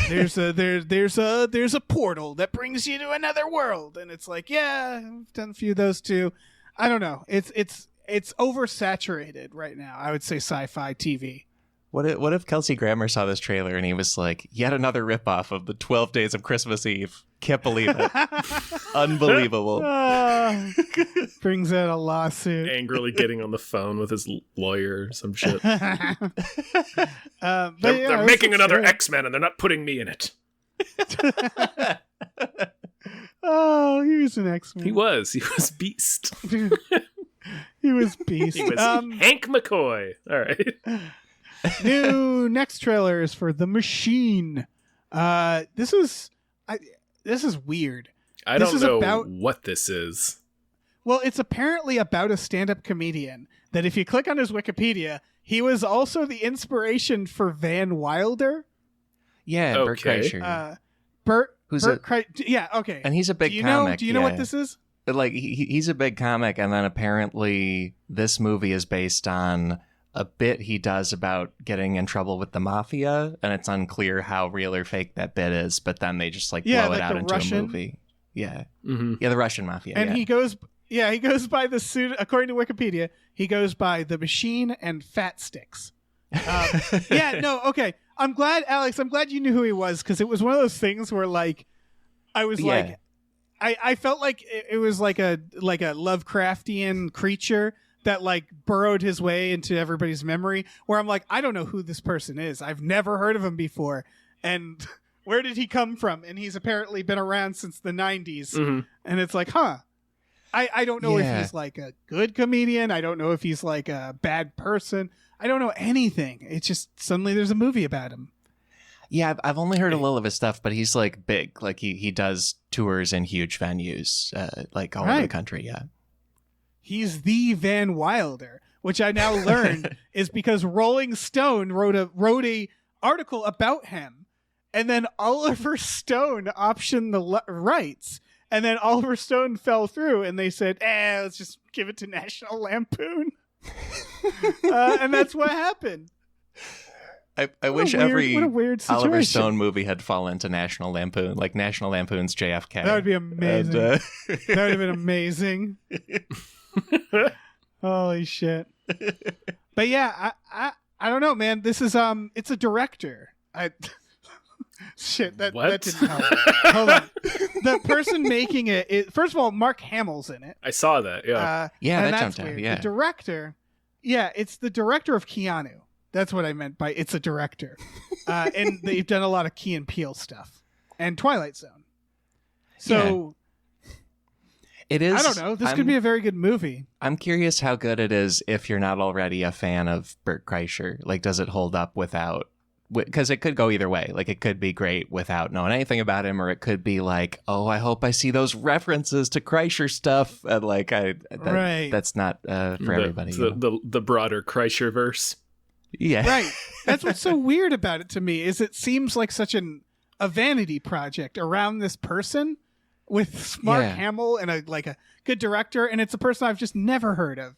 there's a portal that brings you to another world, and it's like, yeah, I've done a few of those too. I don't know. It's oversaturated right now. I would say sci-fi TV. What if Kelsey Grammer saw this trailer and he was like, yet another ripoff of the 12 Days of Christmas Eve. Can't believe it. Unbelievable. Brings out a lawsuit. Angrily getting on the phone with his lawyer or some shit. They're making another X-Men and they're not putting me in it. Oh, he was an X-Men. He was Beast. He was Beast. He was Hank McCoy. All right. New next trailer is for The Machine. This is weird. I don't know what this is. Well, it's apparently about a stand-up comedian that if you click on his Wikipedia, he was also the inspiration for Van Wilder. Yeah, Okay. Bert Kreischer. Yeah, okay. And he's a big comic. Do you know what this is? Like he's a big comic, and then apparently this movie is based on a bit he does about getting in trouble with the mafia, and it's unclear how real or fake that bit is, but then they just blow it out into a movie. Yeah. Mm-hmm. Yeah, the Russian mafia. And he goes by the suit, according to Wikipedia, he goes by The Machine and Fat Sticks. Okay. I'm glad, Alex, you knew who he was, because it was one of those things where I was I felt like it was like a Lovecraftian creature that burrowed his way into everybody's memory, where I'm like, I don't know who this person is. I've never heard of him before. And where did he come from? And he's apparently been around since the 90s. Mm-hmm. And it's like, I don't know if he's a good comedian. I don't know if he's a bad person. I don't know anything. It's just suddenly there's a movie about him. Yeah, I've only heard a little of his stuff, but he's big. He does tours in huge venues, all over the country. Yeah. He's the Van Wilder, which I now learned is because Rolling Stone wrote a article about him, and then Oliver Stone optioned the rights, and then Oliver Stone fell through, and they said, let's just give it to National Lampoon. And that's what happened. I wish every what a weird situation. Oliver Stone movie had fallen to National Lampoon, like National Lampoon's JFK. That would be amazing. And, that would have been amazing. Holy shit. But yeah, I don't know, man. This is it's a director. Shit, that didn't help. Hold on. The person making it, first of all, Mark Hamill's in it. I saw that. Yeah. That jumped out. Yeah. The director. Yeah, it's the director of Keanu. That's what I meant by it's a director. And they've done a lot of Key and Peele stuff and Twilight Zone. So it is. I don't know. This could be a very good movie. I'm curious how good it is if you're not already a fan of Bert Kreischer. Does it hold up without? Because it could go either way. It could be great without knowing anything about him, or it could be I hope I see those references to Kreischer stuff. And right. That's not for everybody. The broader Kreischer verse. Yeah. Right. That's what's so weird about it to me is it seems like such a vanity project around this person with Mark Hamill and a good director, and it's a person I've just never heard of.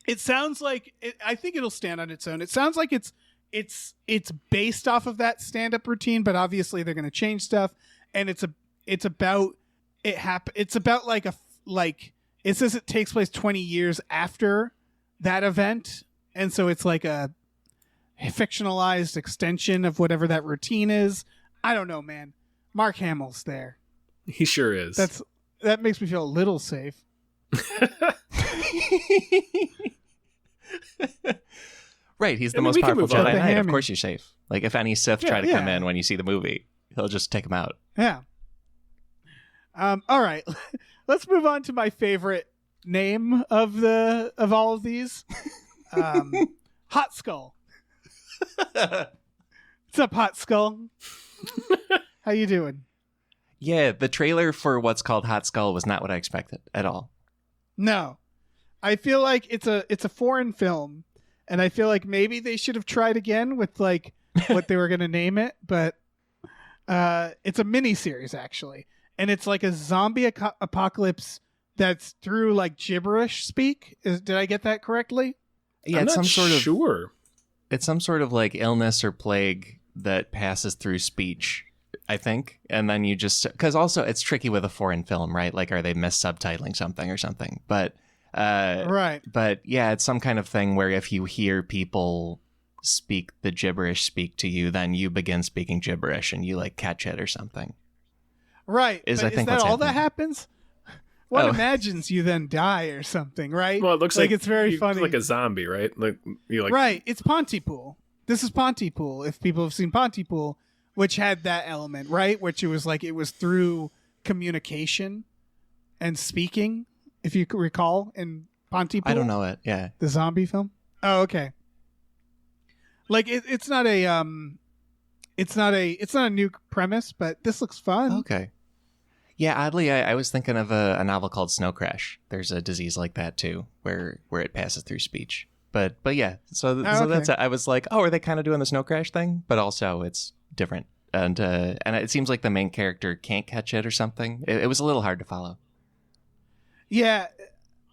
It sounds like I think it'll stand on its own. It sounds like it's based off of that stand-up routine, but obviously they're going to change stuff, and it says it takes place 20 years after that event. And so it's like a fictionalized extension of whatever that routine is. I don't know, man. Mark Hamill's there. He sure is. That makes me feel a little safe. Right, he's the most powerful Jedi Knight. Of course you're safe. If any Sith try to come in when you see the movie, he'll just take him out. Yeah. All right. Let's move on to my favorite name of all of these. Hot Skull. What's up, Hot Skull? How you doing? Yeah, the trailer for what's called Hot Skull was not what I expected at all. No. I feel like it's a foreign film, and I feel like maybe they should have tried again with what they were going to name it, but it's a mini-series actually, and it's a zombie apocalypse that's through gibberish speak. Did I get that correctly? Yeah, it's sure. It's some sort of illness or plague that passes through speech, I think. And then you just, because also it's tricky with a foreign film, right? Are they mis-subtitling something or something? But, right. But yeah, it's some kind of thing where if you hear people speak the gibberish speak to you, then you begin speaking gibberish and you like catch it or something. Right. Is that all that happens? One imagines you then die or something, right? Well, it looks like it's very funny. like a zombie, right? Like you like right. It's Pontypool. This is Pontypool. If people have seen Pontypool, which had that element, right? Which it was through communication and speaking, if you could recall in Pontypool. I don't know it. Yeah. The zombie film. Oh, okay. Like it's not a new premise, but this looks fun. Okay. Yeah, oddly, I was thinking of a novel called Snow Crash. There's a disease like that too, where it passes through speech. But yeah, so that's I was like, oh, are they kind of doing the Snow Crash thing? But also it's different, and it seems like the main character can't catch it or something. It was a little hard to follow. Yeah,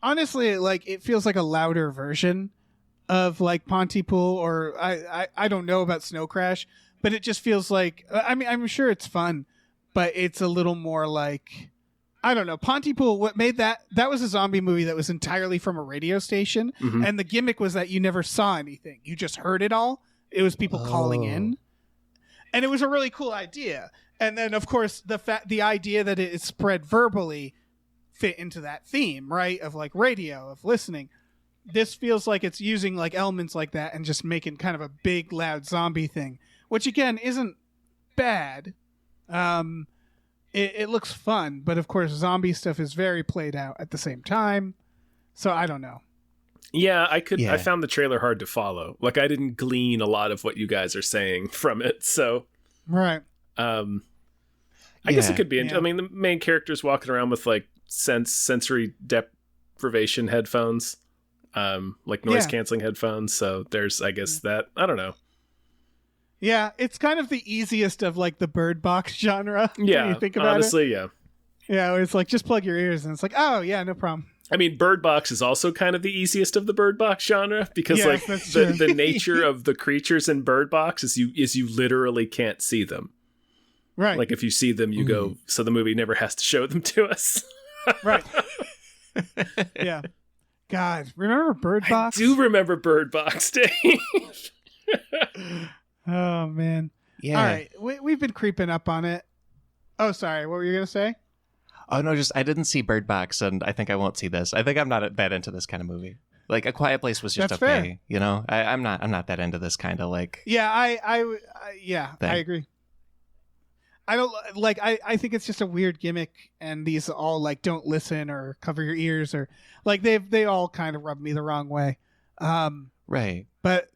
honestly, like it feels like a louder version of like Pontypool, or I don't know about Snow Crash, but it just feels like I'm sure it's fun. But it's a little more like, I don't know. Pontypool, what made that was a zombie movie that was entirely from a radio station. Mm-hmm. And the gimmick was that you never saw anything. You just heard it all. It was people calling in. And it was a really cool idea. And then, of course, the idea that it is spread verbally fit into that theme, right? Of like radio, of listening. This feels like it's using like elements like that and just making kind of a big, loud zombie thing. Which, again, isn't bad. It looks fun, but of course zombie stuff is very played out at the same time. So I don't know. Yeah, I found the trailer hard to follow. Like I didn't glean a lot of what you guys are saying from it. So right. I guess it could be. I mean, the main character's walking around with like sensory deprivation headphones, like noise canceling headphones. So there's, I guess that, I don't know. Yeah, it's kind of the easiest of like the Bird Box genre. Yeah, when you think about honestly, it. Yeah, it's like just plug your ears and it's like, oh yeah, no problem. I mean, Bird Box is also kind of the easiest of the Bird Box genre because like the nature of the creatures in Bird Box is you literally can't see them. Right. Like if you see them, you go, so the movie never has to show them to us. Right. Yeah. God, remember Bird Box? I do remember Bird Box, Dave. Oh, man. Yeah. All right. We've been creeping up on it. Oh, sorry. What were you going to say? Oh, no, I didn't see Bird Box, and I think I won't see this. I think I'm not that into this kind of movie. Like, A Quiet Place was just That's okay. fair. You know? I'm not that into this kind of, like... Yeah, I agree. I don't, like, I think it's just a weird gimmick, and these all, like, don't listen or cover your ears, or, like, they all kind of rub me the wrong way. Right. But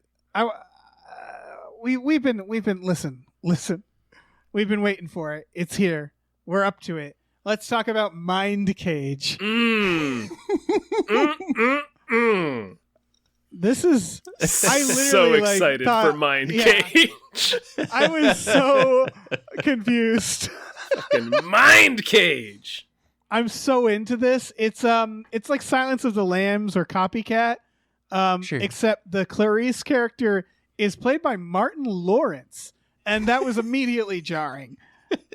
We've been listen. We've been waiting for it. It's here. We're up to it. Let's talk about Mindcage. This is I literally so excited for Mindcage. Yeah, I was so confused. Fucking Mindcage. I'm so into this. It's like Silence of the Lambs or Copycat. Sure. Except the Clarice character is played by Martin Lawrence, and that was immediately jarring.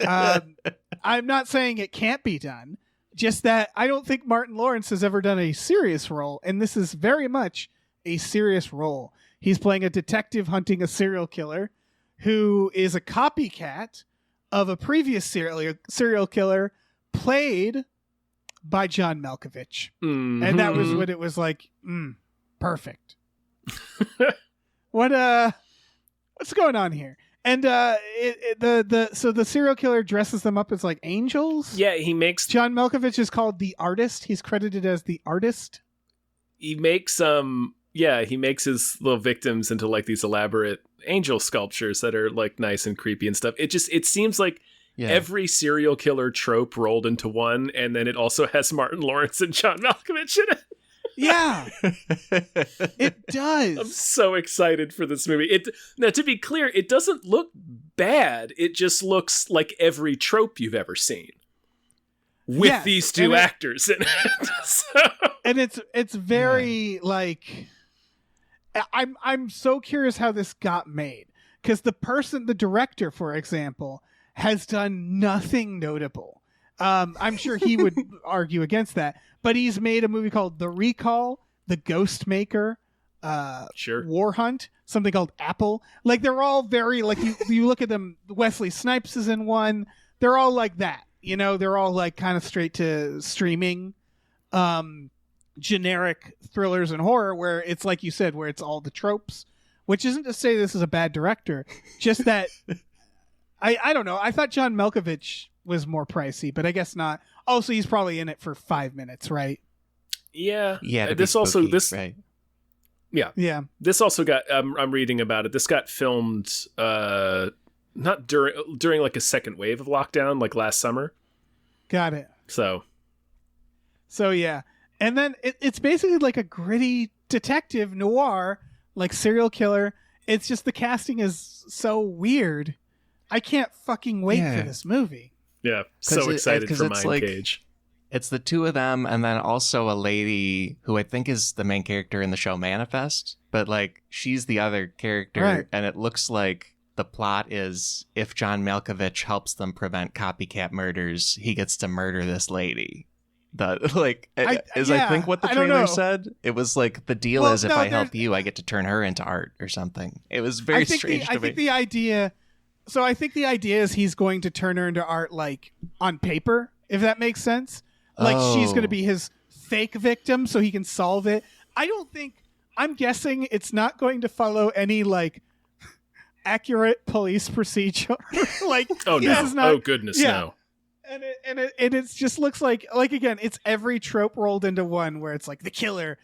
I'm not saying it can't be done, just that I don't think Martin Lawrence has ever done a serious role, and this is very much a serious role. He's playing a detective hunting a serial killer who is a copycat of a previous serial killer played by John Malkovich. Mm-hmm. And that was what it was like, perfect. What's going on here? And so the serial killer dresses them up as like angels. Yeah, he makes John Malkovich is called the artist. He's credited as the artist. He makes he makes his little victims into like these elaborate angel sculptures that are like nice and creepy and stuff. It seems like every serial killer trope rolled into one, and then it also has Martin Lawrence and John Malkovich in it. Yeah, it does. I'm so excited for this movie. Now, to be clear, it doesn't look bad. It just looks like every trope you've ever seen with these two actors in it. So. And it's very like, I'm so curious how this got made, because the director, for example, has done nothing notable. I'm sure he would argue against that, but he's made a movie called The Recall, The Ghost Maker, War Hunt, something called Apple. Like they're all very like you look at them. Wesley Snipes is in one. They're all like that. They're all like kind of straight to streaming, generic thrillers and horror where it's like you said, where it's all the tropes. Which isn't to say this is a bad director, just that I don't know. I thought John Malkovich was more pricey, but I guess not. Oh, so he's probably in it for 5 minutes, right? Yeah. Yeah. This also right. Yeah. Yeah. This also got. I'm reading about it. This got filmed not during like a second wave of lockdown, like last summer. Got it. So yeah, and then it's basically like a gritty detective noir, like serial killer. It's just the casting is so weird. I can't fucking wait for this movie. Yeah, so excited for Mindcage. It's the two of them, and then also a lady who I think is the main character in the show Manifest, but like she's the other character, right. And it looks like the plot is if John Malkovich helps them prevent copycat murders, he gets to murder this lady. I think what the trailer said. It was like the deal is if I help you, I get to turn her into art or something. It was very strange to me. I think the idea. So I think the idea is he's going to turn her into art, like on paper, if that makes sense. Like she's going to be his fake victim, so he can solve it. I'm guessing it's not going to follow any like accurate police procedure. Like, oh no! Oh goodness, no! And it just looks like again, it's every trope rolled into one, where it's like the killer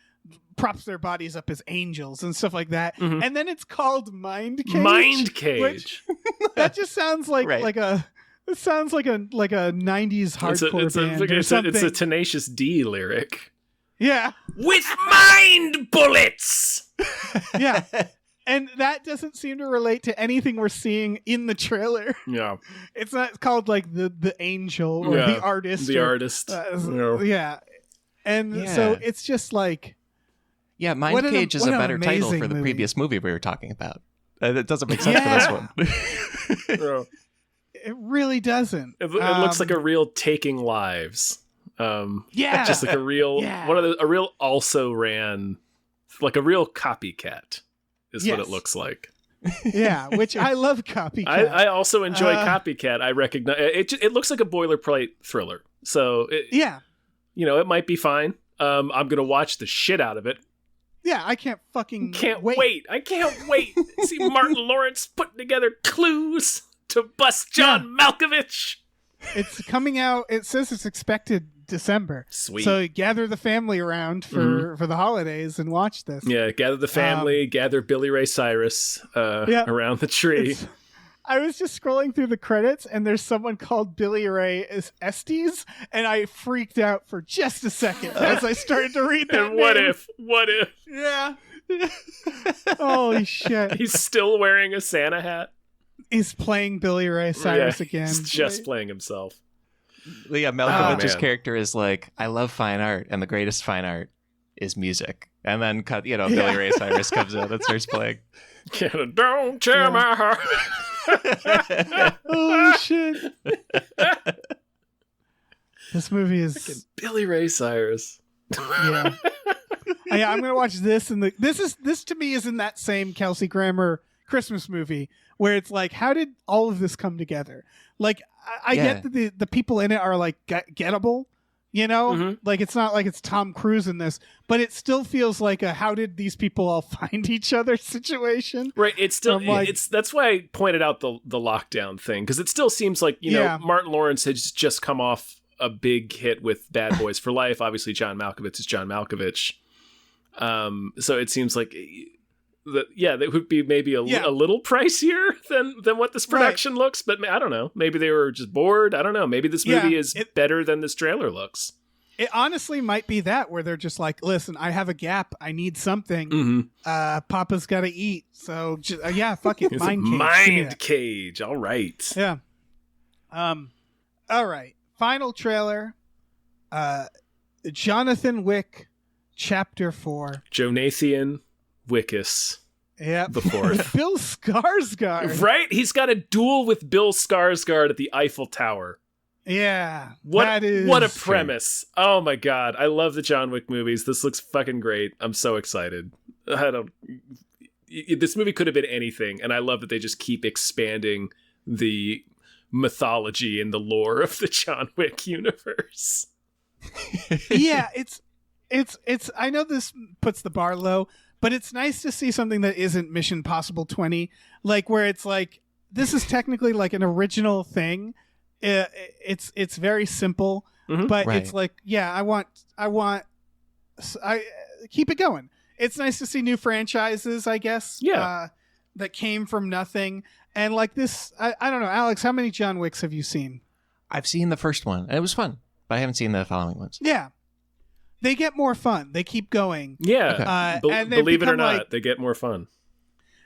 props their bodies up as angels and stuff like that, and then it's called Mindcage. Mindcage. That just sounds like it sounds like a 90s hardcore band or something. It's a Tenacious D lyric. Yeah. With mind bullets. Yeah. And that doesn't seem to relate to anything we're seeing in the trailer. Yeah. It's not called like the angel or the artist. The artist. Yeah. And so it's just like... Yeah, Mindcage is a better title for the previous movie we were talking about. It doesn't make sense for this one. It really doesn't. It looks like a real Taking Lives. Just like a real a real also ran, like a real copycat is what it looks like. Yeah, which I love copycat. I also enjoy copycat. I recognize it looks like a boilerplate thriller. So it might be fine. I'm gonna watch the shit out of it. Yeah, I can't wait. I can't wait to see Martin Lawrence putting together clues to bust John Malkovich. It's coming out. It says it's expected December. Sweet. So gather the family around for the holidays and watch this. Yeah, gather the family, gather Billy Ray Cyrus around the tree. I was just scrolling through the credits, and there's someone called Billy Ray Estes, and I freaked out for just a second as I started to read that and what if? Yeah. Holy shit. He's still wearing a Santa hat. He's playing Billy Ray Cyrus again. He's just playing himself. Yeah, Malkovich's character is like, I love fine art, and the greatest fine art is music. And then, Billy Ray Cyrus comes in and starts playing. Don't tear my heart. Holy shit. This movie is Billy Ray Cyrus. Yeah. I'm gonna watch this, and this to me is in that same Kelsey Grammer Christmas movie where it's like, how did all of this come together? Like, I get that the people in it are like gettable, like it's not like it's Tom Cruise in this, but it still feels like a how did these people all find each other situation. Right. It's still that's why I pointed out the lockdown thing, because it still seems like Martin Lawrence has just come off a big hit with Bad Boys for Life. Obviously, John Malkovich is John Malkovich. So it seems like that would be maybe a little pricier than what this production looks, but I don't know. Maybe they were just bored. I don't know. Maybe this movie is better than this trailer looks. It honestly might be that, where they're just like, listen, I have a gap. I need something. Mm-hmm. Papa's got to eat. So fuck it. Mindcage. All right. Yeah. All right. Final trailer. Jonathan Wick, Chapter 4. Jonathan Wickus. Yeah. The fourth. Bill Skarsgård. Right? He's got a duel with Bill Skarsgård at the Eiffel Tower. Yeah. What a premise. Oh my God. I love the John Wick movies. This looks fucking great. I'm so excited. I don't. This movie could have been anything, and I love that they just keep expanding the mythology and the lore of the John Wick universe. Yeah, it's. I know this puts the bar low, but it's nice to see something that isn't Mission Possible 20, like where it's like this is technically like an original thing. It's very simple, but Right. it's like, yeah, I keep it going. It's nice to see new franchises, I guess. Yeah. That came from nothing. And like this, I don't know, Alex, how many John Wicks have you seen? I've seen the first one, and it was fun, but I haven't seen the following ones. Yeah. They get more fun. They keep going. Yeah. Okay. And they believe it or become, not, like- they get more fun.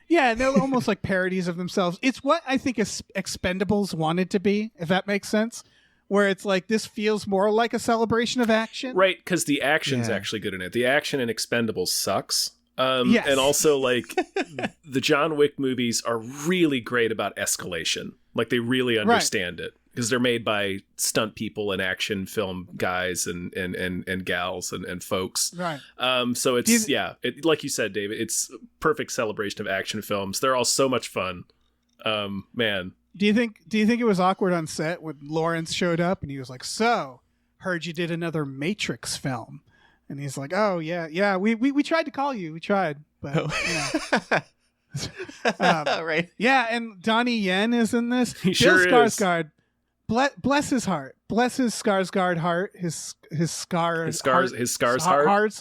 Yeah, and they're almost like parodies of themselves. It's what I think Expendables wanted to be, if that makes sense. Where it's like, this feels more like a celebration of action. Right, because the action's Yeah. actually good in it. The action in Expendables sucks. Yes. And also, like, the John Wick movies are really great about escalation. Like, they really understand it. Because they're made by stunt people and action film guys and gals and folks. Right. So it's, like you said, David, it's perfect celebration of action films. They're all so much fun. Man. Do you think it was awkward on set when Lawrence showed up and he was like, "So, heard you did another Matrix film," and he's like, "Oh yeah, we tried to call you, we tried, but Right. yeah." And Donnie Yen is in this. He sure is. Skarsgård, bless his heart, bless his Skarsgård heart, his scars Heart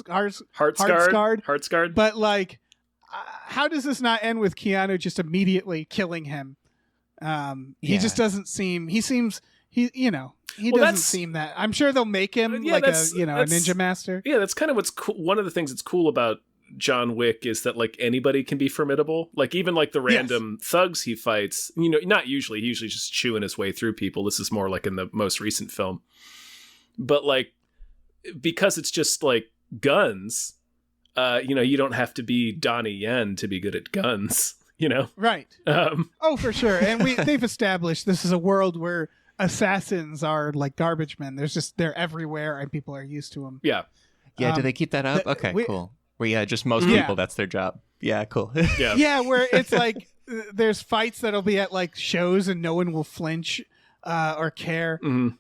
scarred. But like, how does this not end with Keanu just immediately killing him? He just doesn't seem. He seems. He doesn't seem that. I'm sure they'll make him like a ninja master. Yeah, that's kind of what's cool. One of the things that's cool about John Wick is that like anybody can be formidable. Like even like the random thugs he fights. Not usually. He usually just chewing his way through people. This is more like in the most recent film. But like because it's just like guns. You don't have to be Donnie Yen to be good at guns. Right. Oh, for sure. And they've established this is a world where assassins are like garbage men. They're everywhere and people are used to them. Yeah. Yeah, do they keep that up? Okay, cool. Well, just most people, that's their job. Yeah, cool. Yeah. Yeah, where it's like there's fights that'll be at like shows and no one will flinch or care. Mm-hmm.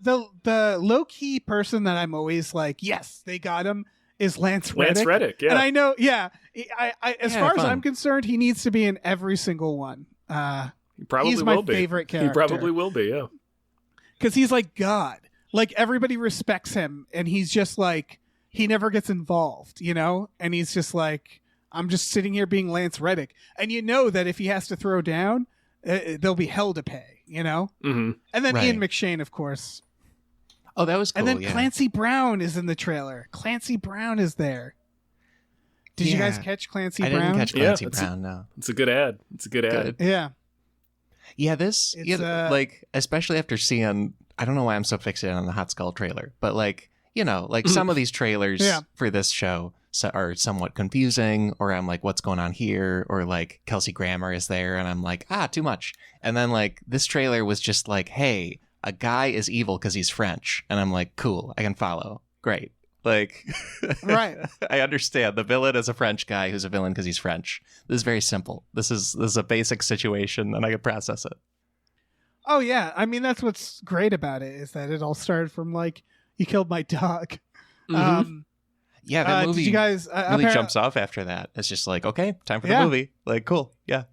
The low-key person that I'm always like, yes, they got him, is Lance Reddick. Lance Reddick, yeah. And I know, as far as fun. I'm concerned, he needs to be in every single one. He probably he's will my be. favorite character. He probably will be, yeah. Because he's like God. Like everybody respects him, and he's just like he never gets involved, And he's just like, I'm just sitting here being Lance Reddick, and that if he has to throw down, there'll be hell to pay, Mm-hmm. And then Right. Ian McShane, of course. Oh, that was cool. And then yeah. Clancy Brown is in the trailer. Clancy Brown is there. Did you guys catch Clancy I Brown? didn't catch Clancy Brown, no. It's a good ad. It's a good ad. Good. Yeah. Yeah, It's, like, especially after seeing, I don't know why I'm so fixated on the Hot Skull trailer, but like, some of these trailers for this show are somewhat confusing, or I'm like, what's going on here? Or like Kelsey Grammer is there and I'm like, too much. And then like this trailer was just like, hey, a guy is evil because he's French. And I'm like, cool, I can follow. Great. Like, Right. I understand. The villain is a French guy who's a villain because he's French. This is very simple. This is a basic situation and I can process it. Oh, yeah. I mean, that's what's great about it is that it all started from like, you killed my dog. Mm-hmm. Yeah, that movie did you guys, really jumps off after that. It's just like, okay, time for the movie. Like, cool. Yeah.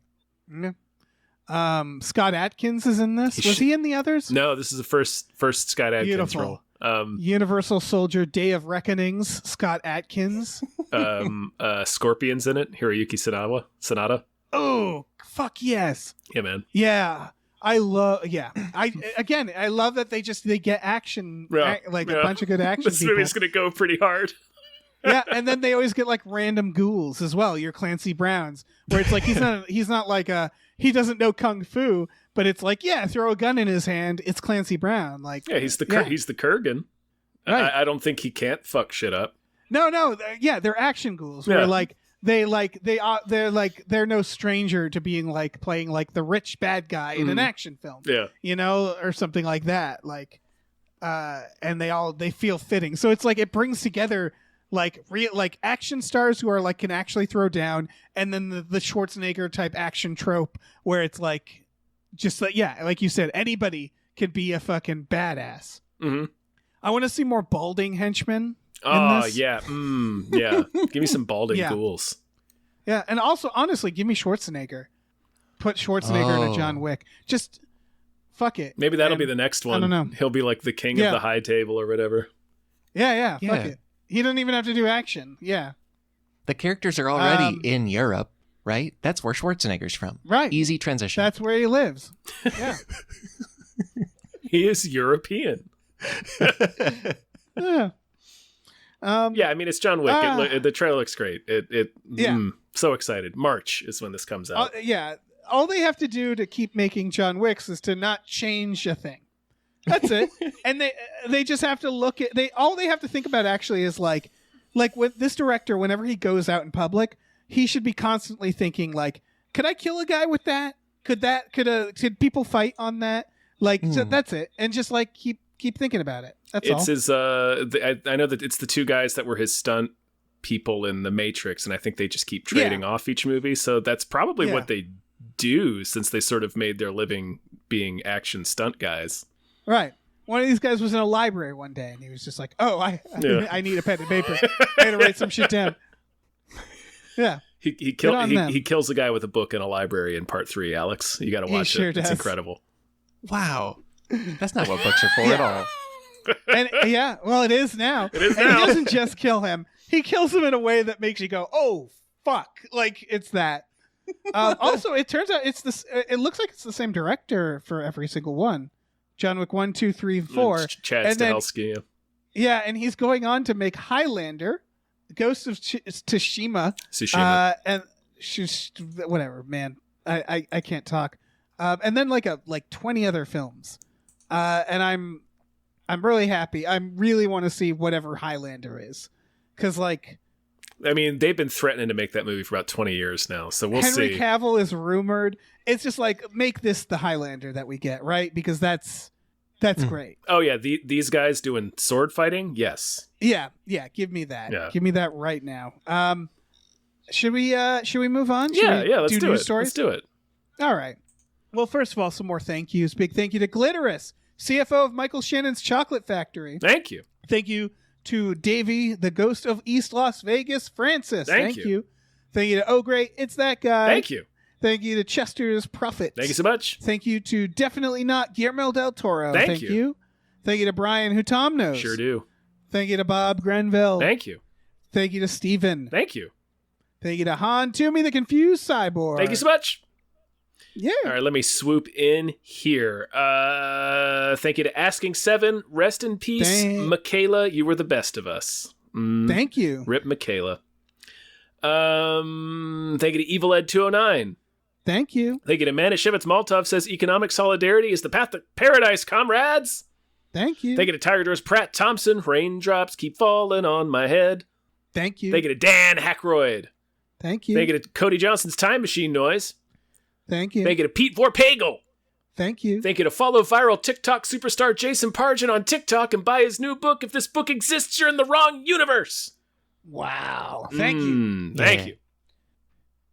Scott Adkins is in this. Was he in the others? No, this is the first Scott Adkins Beautiful. role. Universal Soldier Day of Reckonings, Scott Adkins. Scorpion's in it. Hiroyuki Sanada. Oh, fuck yes. Yeah, man. Yeah. I love that they get action, a bunch of good action This people. movie's gonna go pretty hard. Yeah, and then they always get like random ghouls as well. Your Clancy Browns, where it's like he's not like he doesn't know kung fu, but it's like throw a gun in his hand. It's Clancy Brown. Like he's the Kurgan. Right. I don't think he can't fuck shit up. No, they're action ghouls. Where like they're no stranger to being like playing like the rich bad guy in an action film. Yeah, or something like that. Like, and they feel fitting. So it's like it brings together like action stars who are like can actually throw down, and then the Schwarzenegger type action trope where it's like just like like you said, anybody could be a fucking badass. Mm-hmm. I want to see more balding henchmen. Oh yeah, yeah. Give me some balding ghouls. Yeah, and also honestly, give me Schwarzenegger. Put Schwarzenegger in a John Wick. Just fuck it. Maybe that'll be the next one. I don't know. He'll be like the king of the high table or whatever. Yeah. Fuck it. He doesn't even have to do action. Yeah. The characters are already in Europe, right? That's where Schwarzenegger's from. Right. Easy transition. That's where he lives. Yeah. He is European. Yeah. I mean, it's John Wick. The trailer looks great. So excited. March is when this comes out. All they have to do to keep making John Wicks is to not change a thing. That's it. And they just have to look at all they have to think about actually is like with this director, whenever he goes out in public, he should be constantly thinking like, could I kill a guy with that? Could people fight on that? Like so that's it. And just like keep thinking about it. That's all. It's his I know that it's the two guys that were his stunt people in The Matrix, and I think they just keep trading off each movie. So that's probably what they do, since they sort of made their living being action stunt guys. Right. One of these guys was in a library one day, and he was just like, "Oh, I need a pen and paper. I got to write some shit down." Yeah. He kills a guy with a book in a library in part 3. Alex, you got to watch it. It's incredible. Wow. That's not what books are for at all. And well, it is now. It is and now. He doesn't just kill him; he kills him in a way that makes you go, "Oh, fuck!" Like it's that. Also, it turns out it's this. It looks like it's the same director for every single one. John Wick 1, 2, 3, 4. Chad Stahelski. Yeah, and he's going on to make Highlander, Ghost of Tsushima, and whatever. Man, I can't talk. And then like 20 other films. And I'm really happy. I really want to see whatever Highlander is, because like. I mean, they've been threatening to make that movie for about 20 years now, so we'll see. Henry Cavill is rumored. It's just like, make this the Highlander that we get, right? Because that's great. Oh yeah, these guys doing sword fighting? Yes. Yeah, give me that. Yeah. Give me that right now. Should we move on? Let's do it. Stories? Let's do it. All right. Well, first of all, some more thank yous. Big thank you to Glitterous, CFO of Michael Shannon's Chocolate Factory. Thank you. Thank you to Davey, the Ghost of East Las Vegas, Francis. Thank you. Thank you to Oh Great, It's That Guy. Thank you. Thank you to Chester's Prophet. Thank you so much. Thank you to Definitely Not Guillermo del Toro. Thank you. Thank you to Brian, who Tom knows. Sure do. Thank you to Bob Grenville. Thank you. Thank you to Steven. Thank you. Thank you to Han Toomey, the Confused Cyborg. Thank you so much. Yeah. All right, let me swoop in here. Thank you to Asking Seven. Rest in peace, Michaela. You were the best of us. Thank you. Rip Michaela. Thank you to Evil Ed 209. Thank you. Thank you to Manischewitz Maltov says economic solidarity is the path to paradise, comrades. Thank you. Thank you to Tiger Doors Pratt Thompson. Raindrops keep falling on my head. Thank you. Thank you to Dan Hackroyd. Thank you. Thank you to Cody Johnson's Time Machine Noise. Thank you. Thank you to Pete Vorpagel. Thank you. Thank you to follow viral TikTok superstar Jason Pargin on TikTok and buy his new book. If this book exists, you're in the wrong universe. Wow. Thank you. Thank you.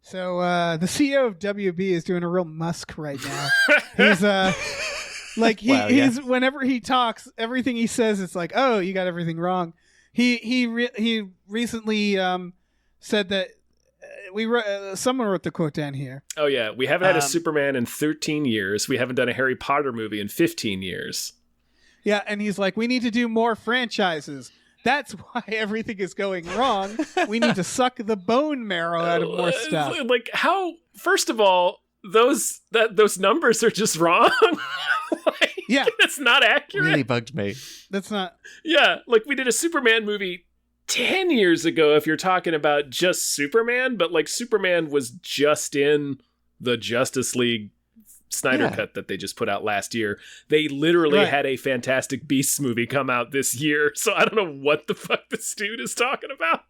So the CEO of WB is doing a real Musk right now. He's he's whenever he talks, everything he says, it's like, oh, you got everything wrong. He recently said that someone wrote the quote down here. Oh yeah, we haven't had a Superman in 13 years. We haven't done a Harry Potter movie in 15 years. Yeah, and he's like, we need to do more franchises. That's why everything is going wrong. We need to suck the bone marrow out of more stuff. Like how? First of all, those numbers are just wrong. Yeah, it's not accurate. Really bugged me. That's not. Yeah, like we did a Superman movie 10 years ago. If you're talking about just Superman, but like Superman was just in the Justice League Snyder cut that they just put out last year. They literally had a Fantastic Beasts movie come out this year. So I don't know what the fuck this dude is talking about.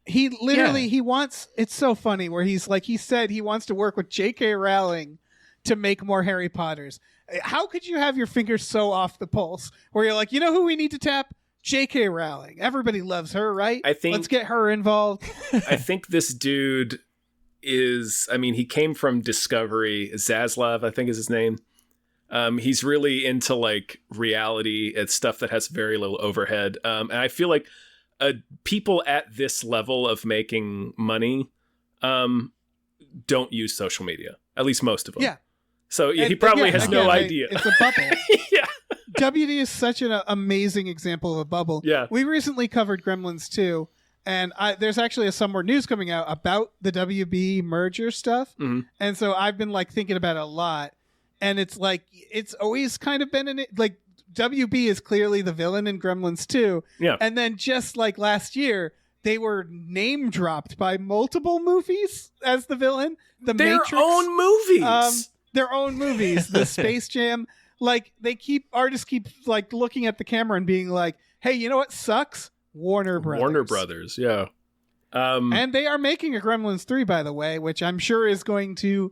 He literally, he wants, it's so funny where he's like, he said he wants to work with J.K. Rowling to make more Harry Potters. How could you have your fingers so off the pulse where you're like, you know who we need to tap? J.K. Rowling. Everybody loves her, right? Let's get her involved. I think this dude he came from Discovery. Zaslav, I think is his name. He's really into like reality and stuff that has very little overhead. And I feel like people at this level of making money don't use social media. At least most of them. Yeah. So he probably has no idea. It's a bubble. Yeah. WD is such an amazing example of a bubble. Yeah. We recently covered Gremlins 2, and there's actually some more news coming out about the WB merger stuff. Mm-hmm. And so I've been like thinking about it a lot. And it's like, it's always kind of been in it. Like, WB is clearly the villain in Gremlins 2. Yeah. And then just like last year, they were name dropped by multiple movies as the villain. The Their Matrix, own movies. their own movies. The Space Jam. Like, artists keep like looking at the camera and being like, hey, you know what sucks? Warner Brothers. Yeah. And they are making a Gremlins 3, by the way, which I'm sure is going to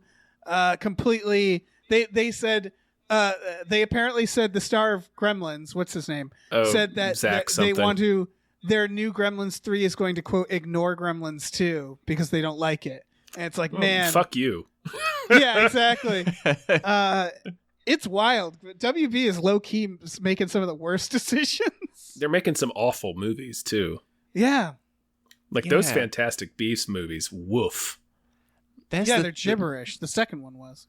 completely... They said... they apparently said the star of Gremlins, what's his name, said that they want to... Their new Gremlins 3 is going to, quote, ignore Gremlins 2 because they don't like it. And it's like, man... Fuck you. Yeah, exactly. It's wild. WB is low-key making some of the worst decisions. They're making some awful movies, too. Yeah. Like those Fantastic Beasts movies. Woof. They're gibberish. The second one was.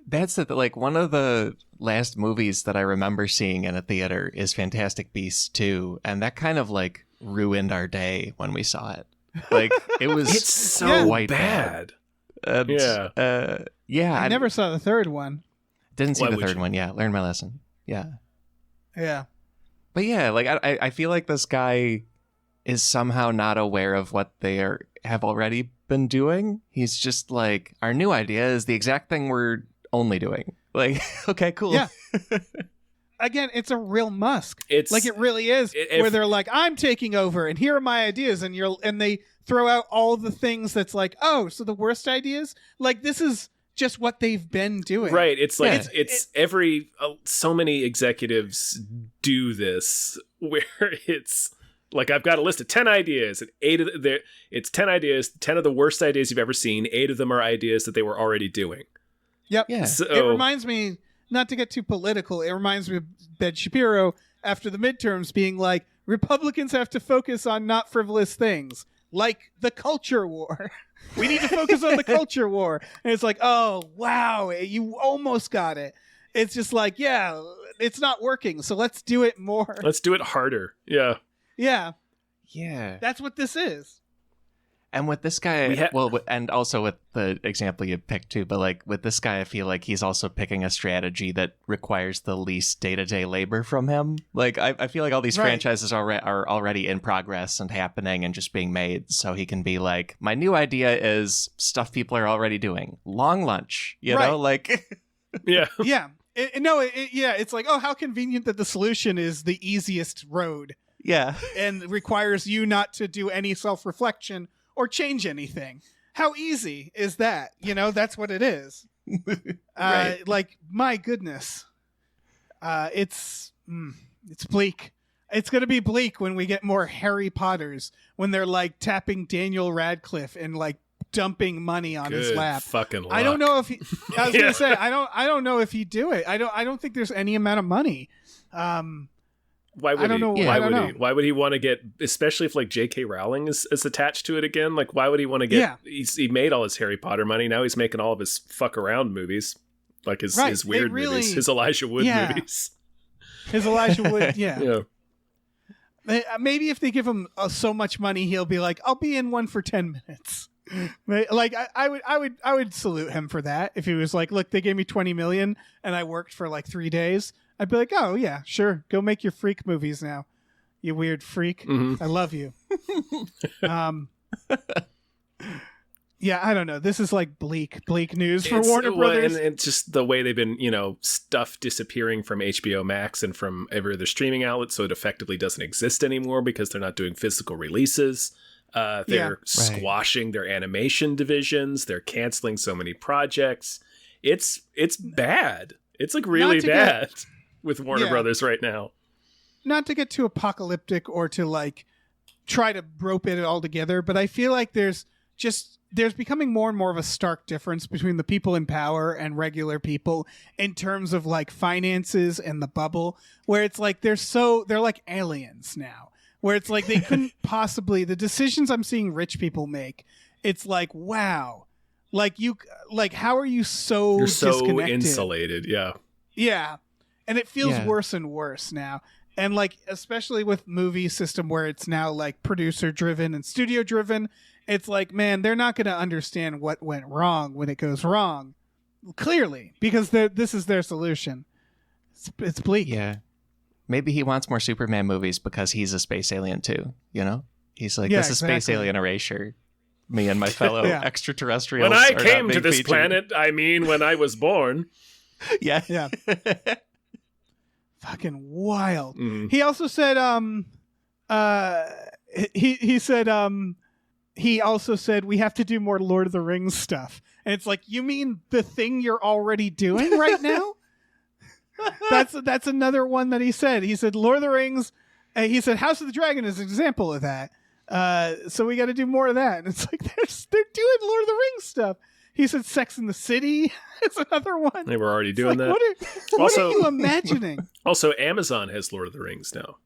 That's like one of the last movies that I remember seeing in a theater is Fantastic Beasts 2, and that kind of like ruined our day when we saw it. Like it was it's so white bad. I never saw the third one. Didn't see the third one. Yeah, learned my lesson. Yeah. But yeah, like I feel like this guy is somehow not aware of what they have already been doing. He's just like, our new idea is the exact thing we're only doing. Like, okay, cool. Yeah. Again, it's a real Musk. It's like it really is. Where they're like, I'm taking over, and here are my ideas, and they throw out all the things that's like, oh, so the worst ideas. Like this is just what they've been doing. Right. It's like so many executives do this where it's like, I've got a list of 10 ideas and it's 10 ideas, 10 of the worst ideas you've ever seen. 8 of them are ideas that they were already doing. Yep. Yeah. So, it reminds me, not to get too political, it reminds me of Ben Shapiro after the midterms being like, Republicans have to focus on not frivolous things like the culture war. We need to focus on the culture war. And it's like, oh, wow, you almost got it. It's just like, yeah, it's not working. So let's do it more. Let's do it harder. Yeah. Yeah. Yeah. That's what this is. And with this guy, and also with the example you picked too, but like with this guy, I feel like he's also picking a strategy that requires the least day-to-day labor from him. Like I feel like all these franchises are already in progress and happening and just being made, so he can be like, my new idea is stuff people are already doing. Long lunch, you know, like yeah, yeah. It's like, oh, how convenient that the solution is the easiest road. Yeah, and requires you not to do any self-reflection or change anything. How easy is that? You know, that's what it is. Right. Like, my goodness. It's bleak. It's going to be bleak when we get more Harry Potters, when they're like tapping Daniel Radcliffe and like dumping money on his lap. Fucking luck. I don't know if I was going to say, I don't know if he'd do it. I don't think there's any amount of money. Why would I don't know. Why I don't would know. he? Why would he want to get? Especially if like J.K. Rowling is attached to it again. Like, why would he want to get? Yeah. He made all his Harry Potter money. Now he's making all of his fuck around movies, like his weird movies, his Elijah Wood movies. His Elijah Wood, yeah. Maybe if they give him so much money, he'll be like, "I'll be in one for 10 minutes." Like I would salute him for that. If he was like, "Look, they gave me 20 million and I worked for like 3 days." I'd be like, oh, yeah, sure. Go make your freak movies now, you weird freak. Mm-hmm. I love you. Yeah, I don't know. This is like bleak news for Warner Brothers. And just the way they've been, stuff disappearing from HBO Max and from every other streaming outlet, so it effectively doesn't exist anymore because they're not doing physical releases. They're squashing their animation divisions. They're canceling so many projects. It's bad. It's like really bad. With Warner Brothers right now. not to get too apocalyptic or to like try to rope it all together, but I feel like there's becoming more and more of a stark difference between the people in power and regular people in terms of like finances and the bubble, where it's like they're like aliens now, where it's like they couldn't possibly, the decisions I'm seeing rich people make, it's like, wow, like how are you so You're so disconnected? insulated. Yeah. And it feels worse and worse now. And like, especially with movie system where it's now like producer driven and studio driven, it's like, man, they're not going to understand what went wrong when it goes wrong, clearly, because this is their solution. It's bleak. Yeah. Maybe he wants more Superman movies because he's a space alien too, you know? He's like, this is space alien erasure. Me and my fellow extraterrestrials. When I came to this planet, I mean when I was born. Yeah. Fucking wild. Mm. He also said, he also said we have to do more Lord of the Rings stuff. And it's like, you mean the thing you're already doing right now? That's another one that he said. He said Lord of the Rings. He said House of the Dragon is an example of that. So we got to do more of that. And it's like they're doing Lord of the Rings stuff. He said Sex in the City is another one. They were already doing that. What are you imagining? Also, Amazon has Lord of the Rings now.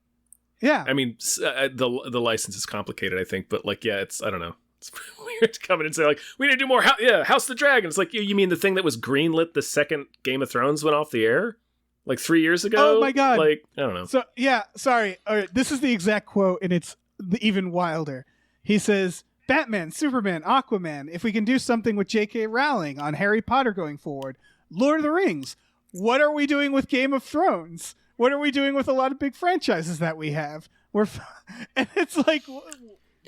Yeah. I mean, the license is complicated, I think, but like, yeah, I don't know. It's weird to come in and say like, we need to do more. House of the Dragon. It's like, you mean the thing that was greenlit the second Game of Thrones went off the air? Like 3 years ago? Oh my God. Like, I don't know. So yeah, sorry. All right, this is the exact quote, and it's even wilder. He says, Batman, Superman, Aquaman, if we can do something with J.K. Rowling on Harry Potter going forward, Lord of the Rings, what are we doing with Game of Thrones? What are we doing with a lot of big franchises that we have? And it's like,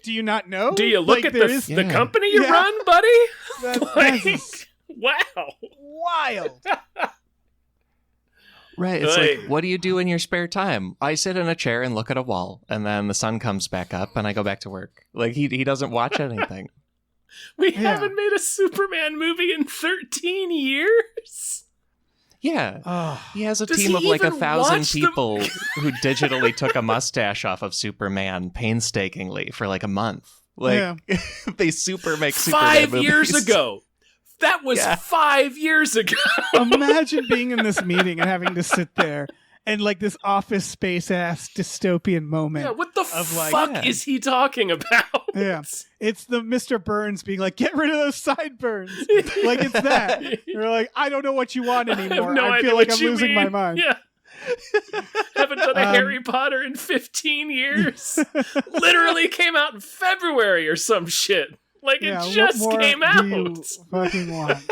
do you not know? Do you look like, at the company you run, buddy? That's wow. Wild. Right. It's like, what do you do in your spare time? I sit in a chair and look at a wall, and then the sun comes back up, and I go back to work. Like, he doesn't watch anything. We haven't made a Superman movie in 13 years? Yeah. He has a team of like 1,000 people who digitally took a mustache off of Superman painstakingly for like a month. Like, they make Superman 5 movies. years ago. That was 5 years ago. Imagine being in this meeting and having to sit there and like this Office Space ass dystopian moment. Yeah, what the fuck is he talking about? Yeah, it's the Mr. Burns being like, get rid of those sideburns. Like it's that. You're like, I don't know what you want anymore. I feel like I'm losing my mind. Yeah. Haven't done a Harry Potter in 15 years. Literally came out in February or some shit. Like, it just came out. Do you fucking want?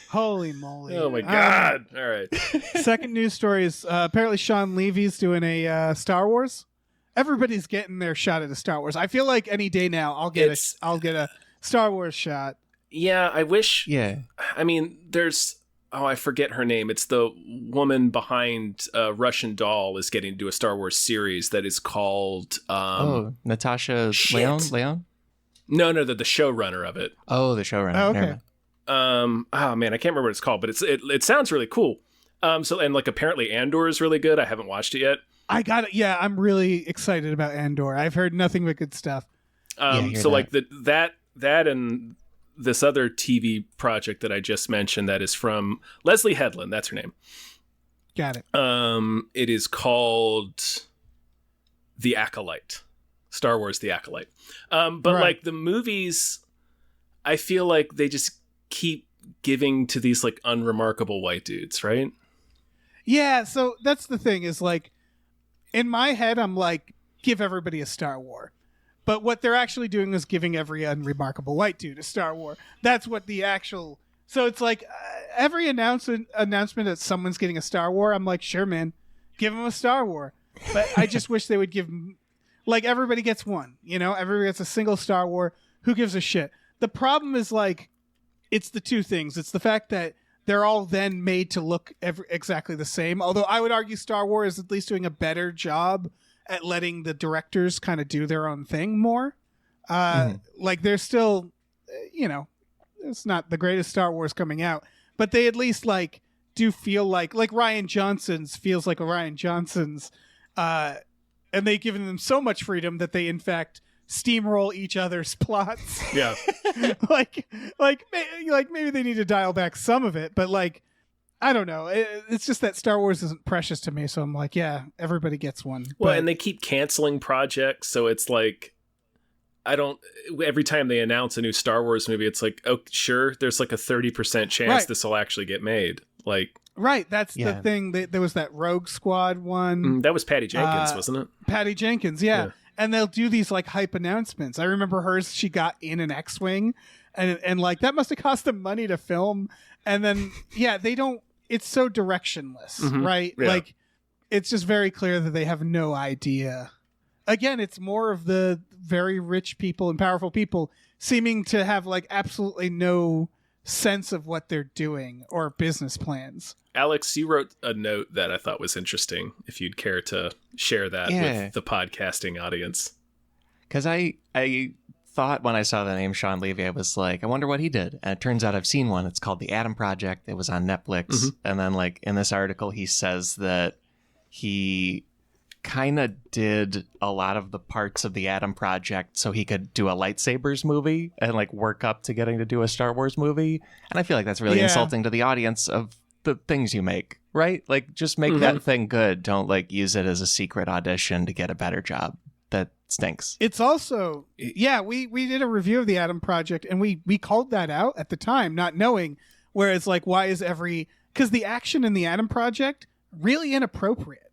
Holy moly. Oh, my God. All right. Second news story is apparently Sean Levy's doing a Star Wars. Everybody's getting their shot at a Star Wars. I feel like any day now I'll get a Star Wars shot. Yeah, I wish. Yeah. I mean, there's... Oh, I forget her name. It's the woman behind Russian Doll is getting to do a Star Wars series that is called... Natasha Leon? No, the showrunner of it. Oh, the showrunner. Oh, okay. Oh man, I can't remember what it's called, but it sounds really cool. And like apparently Andor is really good. I haven't watched it yet. I got it. Yeah, I'm really excited about Andor. I've heard nothing but good stuff. Like that and this other TV project that I just mentioned that is from Leslie Headland. That's her name. Got it. It is called The Acolyte. Star Wars The Acolyte. Like the movies, I feel like they just keep giving to these like unremarkable white dudes, right? Yeah, so that's the thing is like in my head I'm like, give everybody a Star Wars. But what they're actually doing is giving every unremarkable white dude a Star Wars. That's what the actual... So it's like every announcement that someone's getting a Star Wars, I'm like, sure, man, give them a Star Wars. But I just wish they would give... Like, everybody gets one, you know? Everybody gets a single Star Wars. Who gives a shit? The problem is, like, it's the two things. It's the fact that they're all then made to look exactly the same. Although I would argue Star Wars is at least doing a better job at letting the directors kind of do their own thing more. Like, they're still, you know, it's not the greatest Star Wars coming out, but they at least, like, do feel like Rian Johnson's feels like a Rian Johnson's. and they've given them so much freedom that they in fact steamroll each other's plots. Yeah. like maybe they need to dial back some of it, but like, I don't know. It's just that Star Wars isn't precious to me, so I'm like, yeah, everybody gets one. Well, and they keep canceling projects, so it's like, every time they announce a new Star Wars movie, it's like, oh, sure, there's like a 30% chance this will actually get made. Like, right, that's the thing. There was that Rogue Squad one. That was Patty Jenkins, wasn't it? Patty Jenkins, yeah. And they'll do these like hype announcements. I remember hers, she got in an X-Wing, and like that must have cost them money to film. And then, they don't, it's so directionless, right? Yeah. Like, it's just very clear that they have no idea. Again, it's more of the very rich people and powerful people seeming to have like absolutely no sense of what they're doing or business plans. Alex, you wrote a note that I thought was interesting, if you'd care to share that with the podcasting audience. Because I thought when I saw the name Sean Levy, I was like, I wonder what he did. And it turns out I've seen one. It's called The Adam Project. It was on Netflix. And then like in this article, he says that he kind of did a lot of the parts of the Adam Project so he could do a lightsabers movie and like work up to getting to do a Star Wars movie. And I feel like that's really insulting to the audience of the things you make, right? Like just make that thing good. Don't like use it as a secret audition to get a better job. That stinks. It's also, we did a review of the Adam Project and we called that out at the time, not knowing, where it's like, why is because the action in the Adam Project really inappropriate.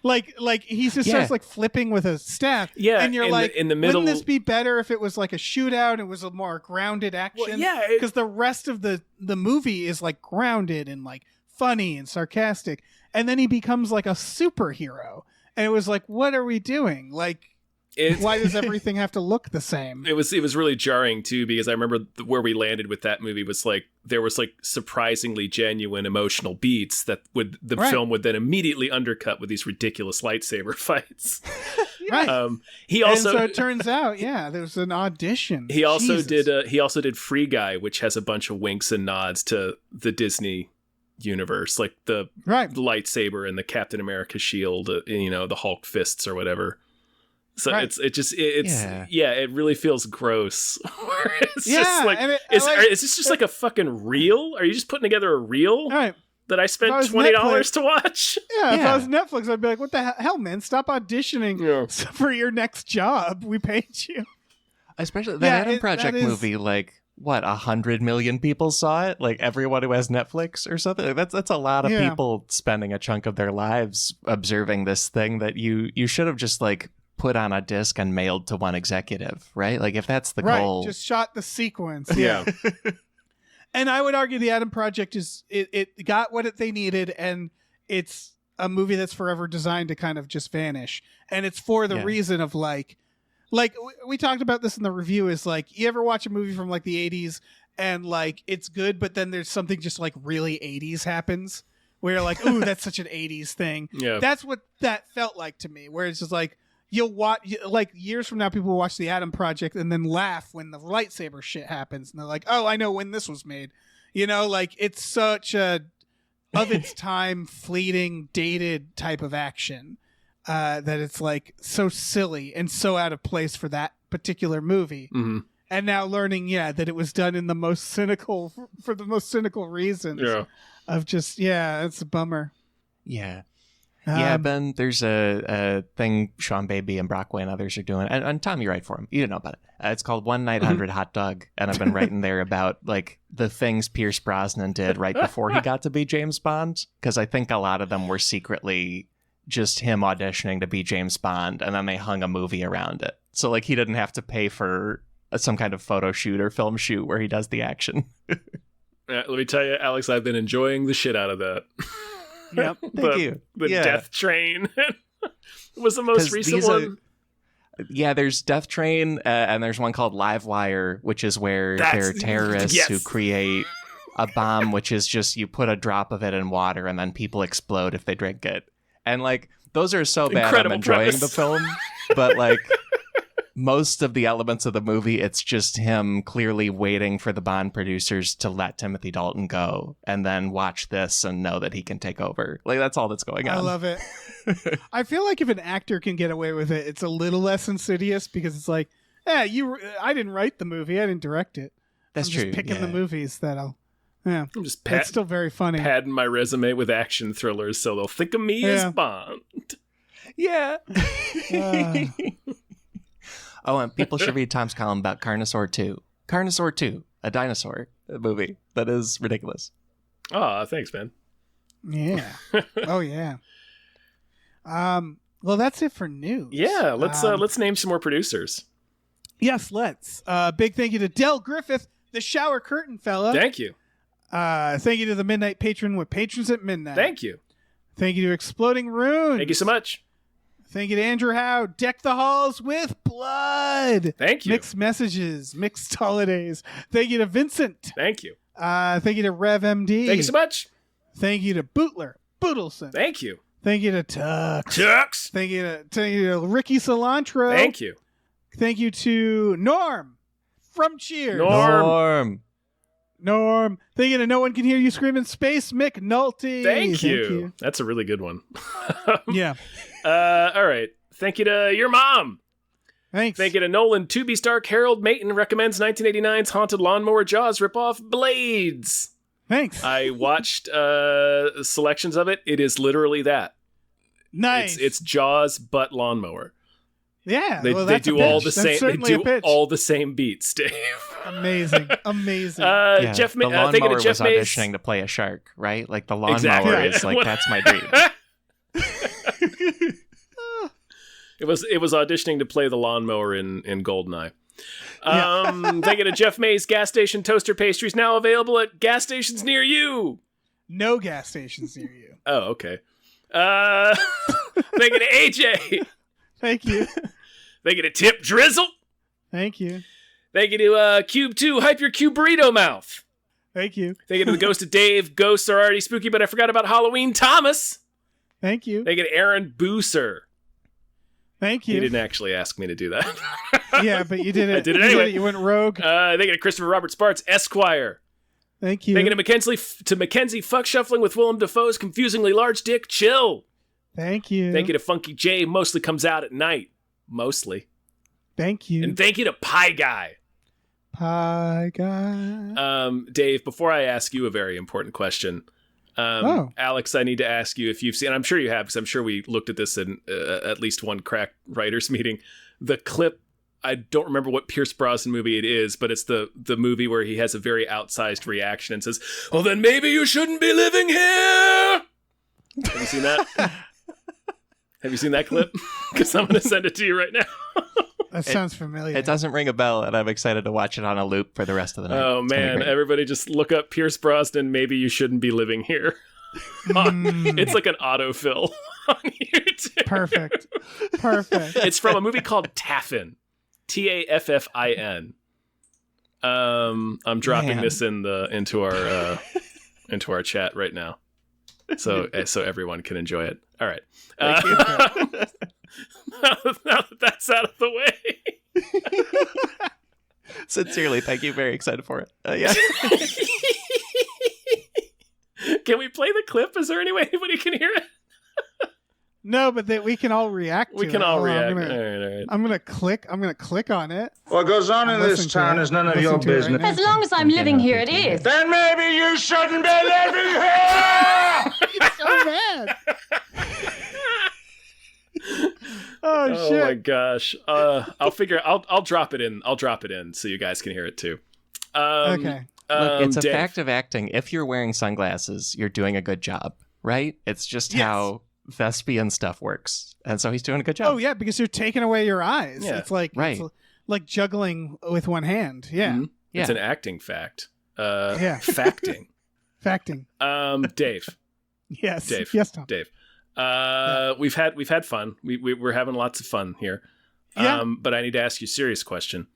Like he just starts like flipping with a staff. Yeah, and you're like, in the middle, wouldn't this be better if it was like a shootout and it was a more grounded action? Well, because the rest of the movie is like grounded and like funny and sarcastic, and then he becomes like a superhero, and it was like, what are we doing? Like, why does everything have to look the same? It was really jarring too, because I remember where we landed with that movie was like there was like surprisingly genuine emotional beats that the film would then immediately undercut with these ridiculous lightsaber fights. Right. He also, and so it turns out, there was an audition. He also did Free Guy, which has a bunch of winks and nods to the Disney universe, like the lightsaber and the Captain America shield, the Hulk fists or whatever. So it really feels gross. It's just like, is this just like a fucking reel? Are you just putting together a reel that I spent $20 to watch? Yeah, if I was Netflix, I'd be like, what the hell, man? Stop auditioning for your next job. We paid you. Especially that Adam Project movie, like, what, 100 million people saw it? Like everyone who has Netflix or something? That's a lot of people spending a chunk of their lives observing this thing that you should have just like put on a disc and mailed to one executive, right? Like if that's the goal. Just shot the sequence. Yeah. And I would argue the Adam Project it got what they needed, and it's a movie that's forever designed to kind of just vanish. And it's for the reason of like we talked about this in the review, is like, you ever watch a movie from like the 80s and like it's good, but then there's something just like really 80s happens where you're like, ooh, that's such an 80s thing. Yeah. That's what that felt like to me, where it's just like, you'll watch, like years from now, people will watch the Adam Project and then laugh when the lightsaber shit happens, and they're like, "Oh, I know when this was made." Like it's such a of its time, fleeting, dated type of action that it's like so silly and so out of place for that particular movie. Mm-hmm. And now learning, that it was done in the most cynical reasons. Yeah. Of just, it's a bummer. Yeah. Ben, there's a thing Sean Baby and Brockway and others are doing, and Tom, you write for him. You didn't know about it. It's called 1-900 Hot Dog, and I've been writing there about like the things Pierce Brosnan did right before he got to be James Bond, because I think a lot of them were secretly just him auditioning to be James Bond, and then they hung a movie around it. So like he didn't have to pay for some kind of photo shoot or film shoot where he does the action. Let me tell you, Alex, I've been enjoying the shit out of that. Yep. Thank you. The Death Train was the most recent one. There's Death Train, and there's one called Live Wire, which is where there are terrorists who create a bomb, which is just you put a drop of it in water and then people explode if they drink it. And like those are so bad, I'm enjoying the film, but like most of the elements of the movie, it's just him clearly waiting for the Bond producers to let Timothy Dalton go and then watch this and know that he can take over. Like, that's all that's going on. I love it. I feel like if an actor can get away with it, it's a little less insidious because it's like, I didn't write the movie. I didn't direct it. That's I'm true. Just picking the movies that I'm just it's still very funny. Padding my resume with action thrillers so they'll think of me as Bond. Yeah. Oh, and people should read Tom's column about Carnosaur 2. Carnosaur 2, a dinosaur movie that is ridiculous. Oh, thanks, man. Yeah. Oh, yeah. Well, that's it for news. Yeah, let's name some more producers. Yes, let's. Big thank you to Del Griffith, the shower curtain fella. Thank you. Thank you to the Midnight Patron with Patrons at Midnight. Thank you. Thank you to Exploding Runes. Thank you so much. Thank you to Andrew Howe. Deck the halls with blood. Thank you. Mixed messages, mixed holidays. Thank you to Vincent. Thank you. Thank you to Rev MD. Thank you so much. Thank you to Bootler, Boodleson. Thank you. Thank you to Tux. Tux. Thank you to Ricky Cilantro. Thank you. Thank you to Norm from Cheers. Norm. Thank you to No One Can Hear You Scream in Space, McNulty. Thank you. That's a really good one. Yeah. All right. Thank you to your mom. Thanks. Thank you to Nolan. To Be Stark. Harold Mayton recommends 1989's Haunted Lawnmower Jaws ripoff Blades. Thanks. I watched selections of it. It is literally that. Nice. It's Jaws but lawnmower. Yeah, they do all the same. They do all the same beats, Dave. Amazing. Jeff, the lawnmower thank you to Jeff was auditioning to play a shark, right? Like the lawnmower exactly. is like that's my dream. It was auditioning to play the lawnmower in Goldeneye. Thank you to Jeff May's gas station toaster pastries, now available at gas stations near you. No gas stations near you. Oh, okay. Thank you to AJ. Thank you. Thank you to Tip Drizzle. Thank you. Thank you to Cube 2, Hype Your Cube Burrito Mouth. Thank you. Thank you to the Ghost of Dave. Ghosts are already spooky, but I forgot about Halloween Thomas. Thank you. Thank you to Aaron Booser. Thank you. He didn't actually ask me to do that. Yeah, but you did it. I did it anyway. You went rogue. Thank you to Christopher Robert Sparks, Esquire. Thank you. Thank you to Mackenzie Fuck Shuffling with Willem Dafoe's confusingly large dick. Chill. Thank you. Thank you to Funky J. Mostly comes out at night. Mostly. Thank you. And thank you to Pie Guy. Pie Guy. Dave, before I ask you a very important question, Alex, I need to ask you if you've seen, and I'm sure you have, because I'm sure we looked at this in at least one crack writers meeting, the clip. I don't remember what Pierce Brosnan movie it is, but it's the movie where he has a very outsized reaction and says, "Well, then maybe you shouldn't be living here." Have you seen that? Have you seen that clip? Because I'm going to send it to you right now. That sounds familiar. It doesn't ring a bell, and I'm excited to watch it on a loop for the rest of the night. Oh, man. Everybody just look up Pierce Brosnan, maybe you shouldn't be living here. It's like an autofill on YouTube. Perfect. It's from a movie called Taffin. Taffin. I'm dropping this into our chat right now. So everyone can enjoy it. All right. Now that that's out of the way. Sincerely, thank you. Very excited for it. Yeah. Can we play the clip? Is there any way anybody can hear it? No, but we can all react to it. We can all react. All right. I'm gonna click on it. What goes on in this town is none of your business. As long as I'm living here, it is. Then maybe you shouldn't be living here! It's so bad. Oh shit. Oh my gosh. I'll drop it in. I'll drop it in so you guys can hear it too. Okay. Look, it's a Dave. fact of acting. If you're wearing sunglasses, you're doing a good job, right? It's just how thespian stuff works. And so he's doing a good job. Oh yeah, because you're taking away your eyes. Yeah. It's like Right. it's like juggling with one hand. Yeah. Mm-hmm. Yeah. It's an acting fact. Yeah. Facting. Dave. Yes. Dave. Yes, Tom. Dave. We've had fun. We're having lots of fun here. Yeah. But I need to ask you a serious question.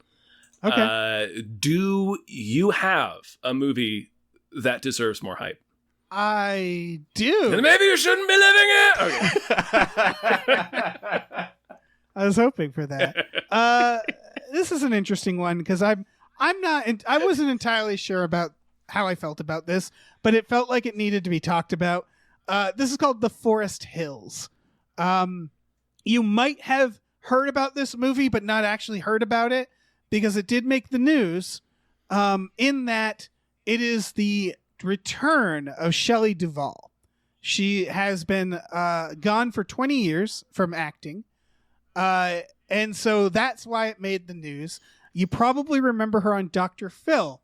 Okay. Do you have a movie that deserves more hype? I do. And maybe you shouldn't be living it. Okay. I was hoping for that. This is an interesting one because I wasn't entirely sure about how I felt about this, but it felt like it needed to be talked about. This is called The Forest Hills. You might have heard about this movie, but not actually heard about it because it did make the news. In that it is the return of Shelley Duvall. She has been gone for 20 years from acting. And so that's why it made the news. You probably remember her on Dr. Phil,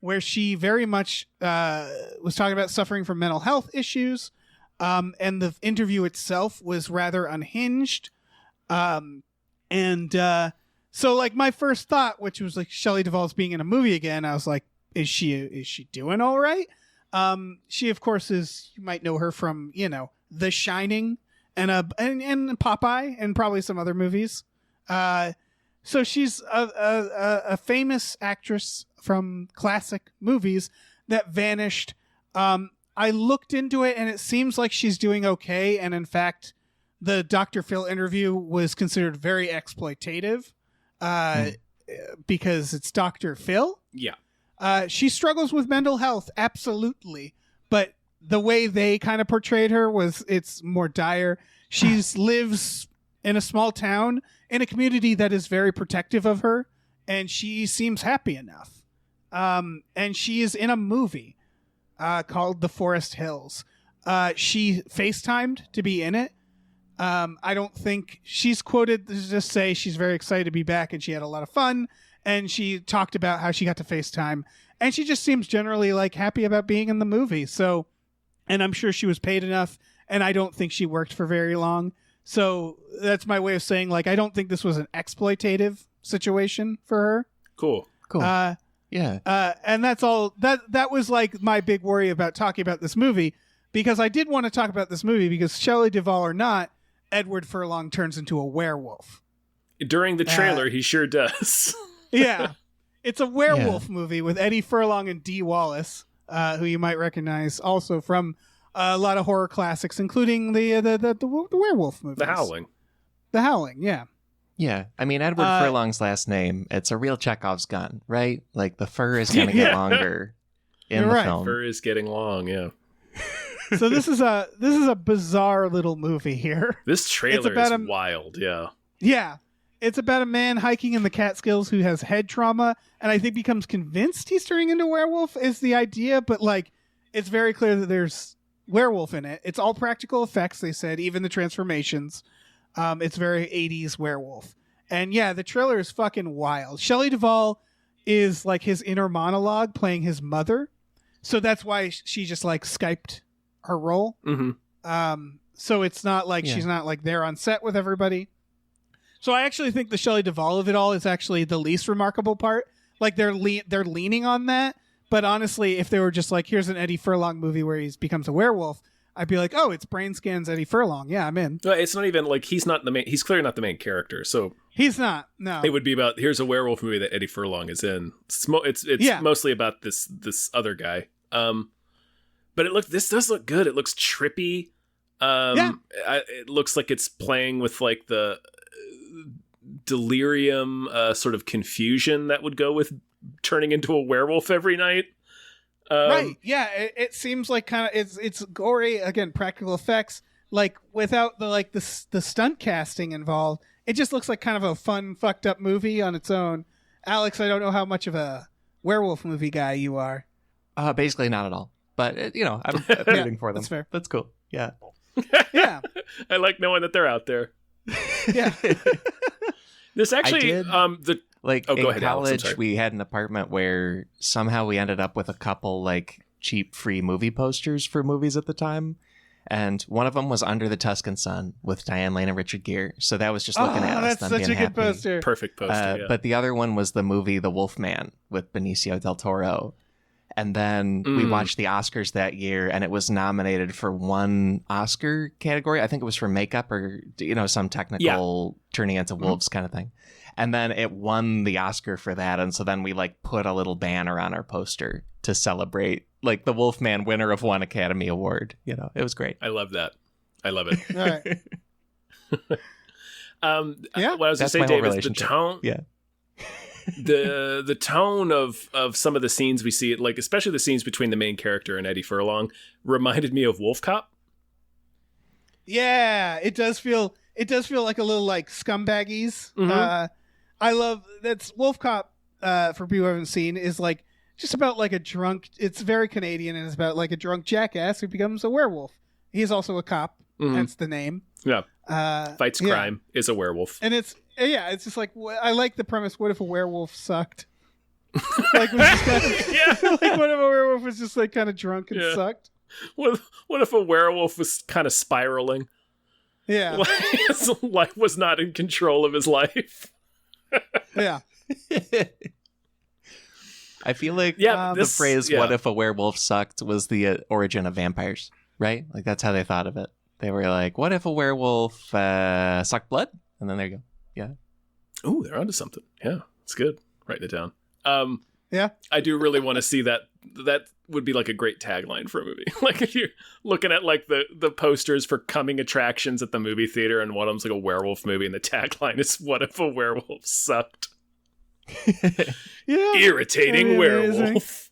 where she very much was talking about suffering from mental health issues. And the interview itself was rather unhinged. So like my first thought, which was like Shelley Duvall's being in a movie again, I was like, is she doing all right? She of course is, you might know her from, The Shining and Popeye and probably some other movies. So she's a famous actress from classic movies that vanished. I looked into it and it seems like she's doing okay. And in fact, the Dr. Phil interview was considered very exploitative because it's Dr. Phil. Yeah. She struggles with mental health, absolutely. But the way they kind of portrayed her it's more dire. She lives in a small town in a community that is very protective of her, and she seems happy enough. And she is in a movie called The Forest Hills. She FaceTimed to be in it. I don't think she's quoted to just say she's very excited to be back and she had a lot of fun. And she talked about how she got to FaceTime, and she just seems generally like happy about being in the movie. So, and I'm sure she was paid enough, and I don't think she worked for very long. So that's my way of saying, like, I don't think this was an exploitative situation for her. Cool. Yeah. And that's all that was like my big worry about talking about this movie, because I did want to talk about this movie because Shelley Duvall or not, Edward Furlong turns into a werewolf. During the trailer, he sure does. Yeah. It's a werewolf movie with Eddie Furlong and Dee Wallace, who you might recognize also from a lot of horror classics, including the werewolf movies. The Howling, yeah. Yeah, I mean, Edward Furlong's last name, it's a real Chekhov's gun, right? Like, the fur is going to get longer in the film. Fur is getting long, yeah. So this is a bizarre little movie here. This trailer is wild, yeah. Yeah. It's about a man hiking in the Catskills who has head trauma, and I think becomes convinced he's turning into a werewolf is the idea, but like, it's very clear that there's werewolf in it. It's all practical effects, they said, even the transformations. It's very 80s werewolf. And yeah, the trailer is fucking wild. Shelley Duvall is like his inner monologue playing his mother. So that's why she just like Skyped her role. Mm-hmm. So it's not like she's not like there on set with everybody. So I actually think the Shelley Duvall of it all is actually the least remarkable part. Like they're leaning on that. But honestly, if they were just like, here's an Eddie Furlong movie where he becomes a werewolf, I'd be like, oh, it's Brain Scans Eddie Furlong. Yeah, I'm in. It's not even like he's clearly not the main character. So he's not. No, it would be about here's a werewolf movie that Eddie Furlong is in. It's mostly about this other guy. But this does look good. It looks trippy. It looks like it's playing with like the delirium sort of confusion that would go with turning into a werewolf every night. Right. Yeah. It seems like kind of it's gory, again, practical effects, like without the stunt casting involved. It just looks like kind of a fun, fucked up movie on its own. Alex, I don't know how much of a werewolf movie guy you are. Basically not at all. But I'm rooting for them. That's fair. That's cool. Yeah. Yeah. I like knowing that they're out there. Yeah. This actually, in college, we had an apartment where somehow we ended up with a couple like cheap free movie posters for movies at the time. And one of them was Under the Tuscan Sun with Diane Lane and Richard Gere. So that was just looking at us. That's such a good poster. Perfect poster. But the other one was the movie The Wolfman with Benicio del Toro. And then we watched the Oscars that year, and it was nominated for one Oscar category. I think it was for makeup or, some technical turning into wolves kind of thing. And then it won the Oscar for that. And so then we like put a little banner on our poster to celebrate like the Wolfman winner of one Academy Award. It was great. I love that. I love it. All right. Yeah. What I was going to That's say, my whole Dave, is the relationship. tone. Yeah. The tone of some of the scenes we see, like especially the scenes between the main character and Eddie Furlong, reminded me of Wolf Cop. Yeah, it does feel like a little like Scumbaggies. I love that's Wolf Cop. For people who haven't seen, is like just about like a drunk. It's very Canadian, and it's about like a drunk jackass who becomes a werewolf. He's also a cop. Hence the name. Yeah, fights crime, is a werewolf, and it's just like I like the premise. What if a werewolf sucked? Like, was just kind of, like what if a werewolf was just like kind of drunk and sucked? What if a werewolf was kind of spiraling? Yeah, like his life was not in control of his life. Yeah. I feel like the phrase "what if a werewolf sucked" was the origin of vampires, right? Like that's how they thought of it. They were like, "What if a werewolf sucked blood?" And then there you go. Yeah. Ooh, they're onto something. Yeah, it's good. Writing it down. Yeah. I do really want to see that. That would be like a great tagline for a movie. Like if you're looking at like the posters for coming attractions at the movie theater, and one of them's like a werewolf movie, and the tagline is "What if a werewolf sucked?" Yeah, irritating werewolf.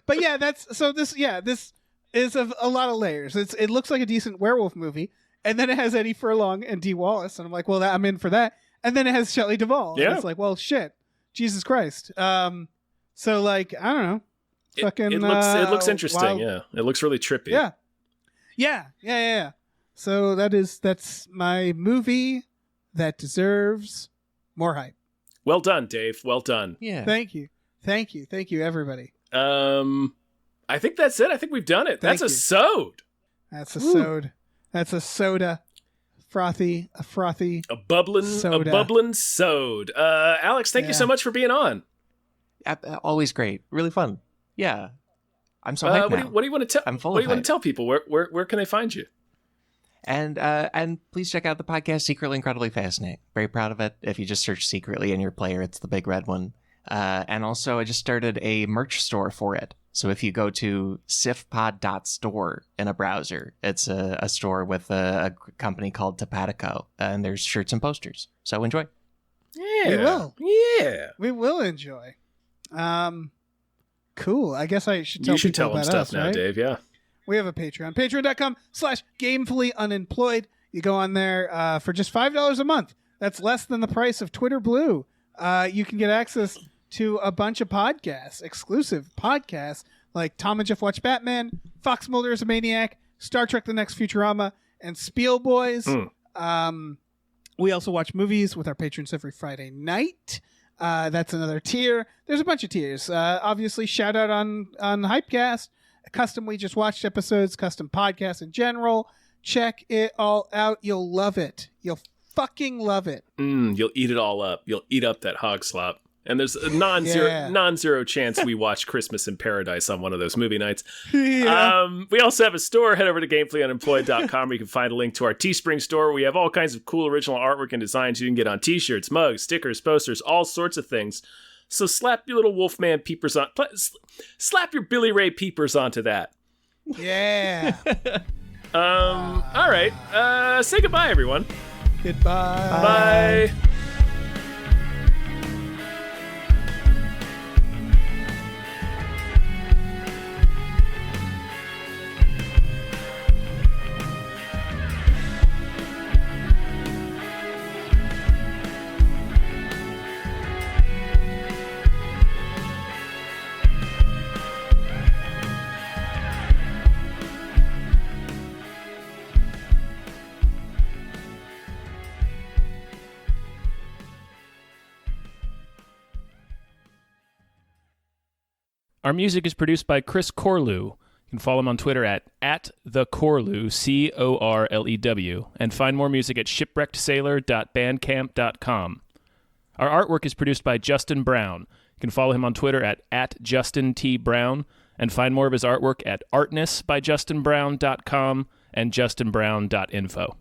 But yeah, this is a lot of layers. It looks like a decent werewolf movie, and then it has Eddie Furlong and Dee Wallace, and I'm like, well, I'm in for that. And then it has Shelley Duvall. Yeah, and it's like, well, shit, Jesus Christ. So like, I don't know. It looks interesting. Wild. Yeah, it looks really trippy. Yeah. So that's my movie that deserves more hype. Well done, Dave. Well done. Yeah. Thank you, everybody. I think that's it. I think we've done it. That's a sode. That's a sode. That's a soda. A frothy. A bubbling soda. sode. Alex, thank you so much for being on. Always great. Really fun. Yeah. I'm so hyped now. What do you want to tell? I'm full What do of you want to tell people? Where can they find you? And please check out the podcast Secretly Incredibly Fascinating. Very proud of it. If you just search Secretly in your player, it's the big red one. And also I just started a merch store for it. So if you go to sifpod.store in a browser, it's a store with a company called Topatico, and there's shirts and posters. So enjoy. Yeah. We will. Yeah. We will enjoy. Cool. I guess I should tell You should people tell them about stuff us, now, right? Dave. Yeah. We have a Patreon. Patreon.com/gamefullyunemployed. You go on there for just $5 a month. That's less than the price of Twitter Blue. You can get access to a bunch of podcasts, exclusive podcasts, like Tom and Jeff Watch Batman, Fox Mulder is a Maniac, Star Trek The Next Futurama, and Spiel Boys. We also watch movies with our patrons every Friday night. That's another tier. There's a bunch of tiers. Obviously, shout out on Hypecast, custom We Just Watched episodes, custom podcasts in general. Check it all out. You'll love it. You'll fucking love it. You'll eat it all up. You'll eat up that hog slop. And there's a non-zero chance we watch Christmas in Paradise on one of those movie nights. Yeah. We also have a store. Head over to gamefullyunemployed.com where you can find a link to our Teespring store. We have all kinds of cool original artwork and designs you can get on t-shirts, mugs, stickers, posters, all sorts of things. So slap your little Wolfman peepers on. Slap your Billy Ray peepers onto that. Yeah. All right. Say goodbye, everyone. Goodbye. Bye. Our music is produced by Chris Corlew. You can follow him on Twitter at @thecorlew, Corlew, and find more music at shipwreckedsailor.bandcamp.com. Our artwork is produced by Justin Brown. You can follow him on Twitter at @JustinTBrown, and find more of his artwork at artnessbyjustinbrown.com and justinbrown.info.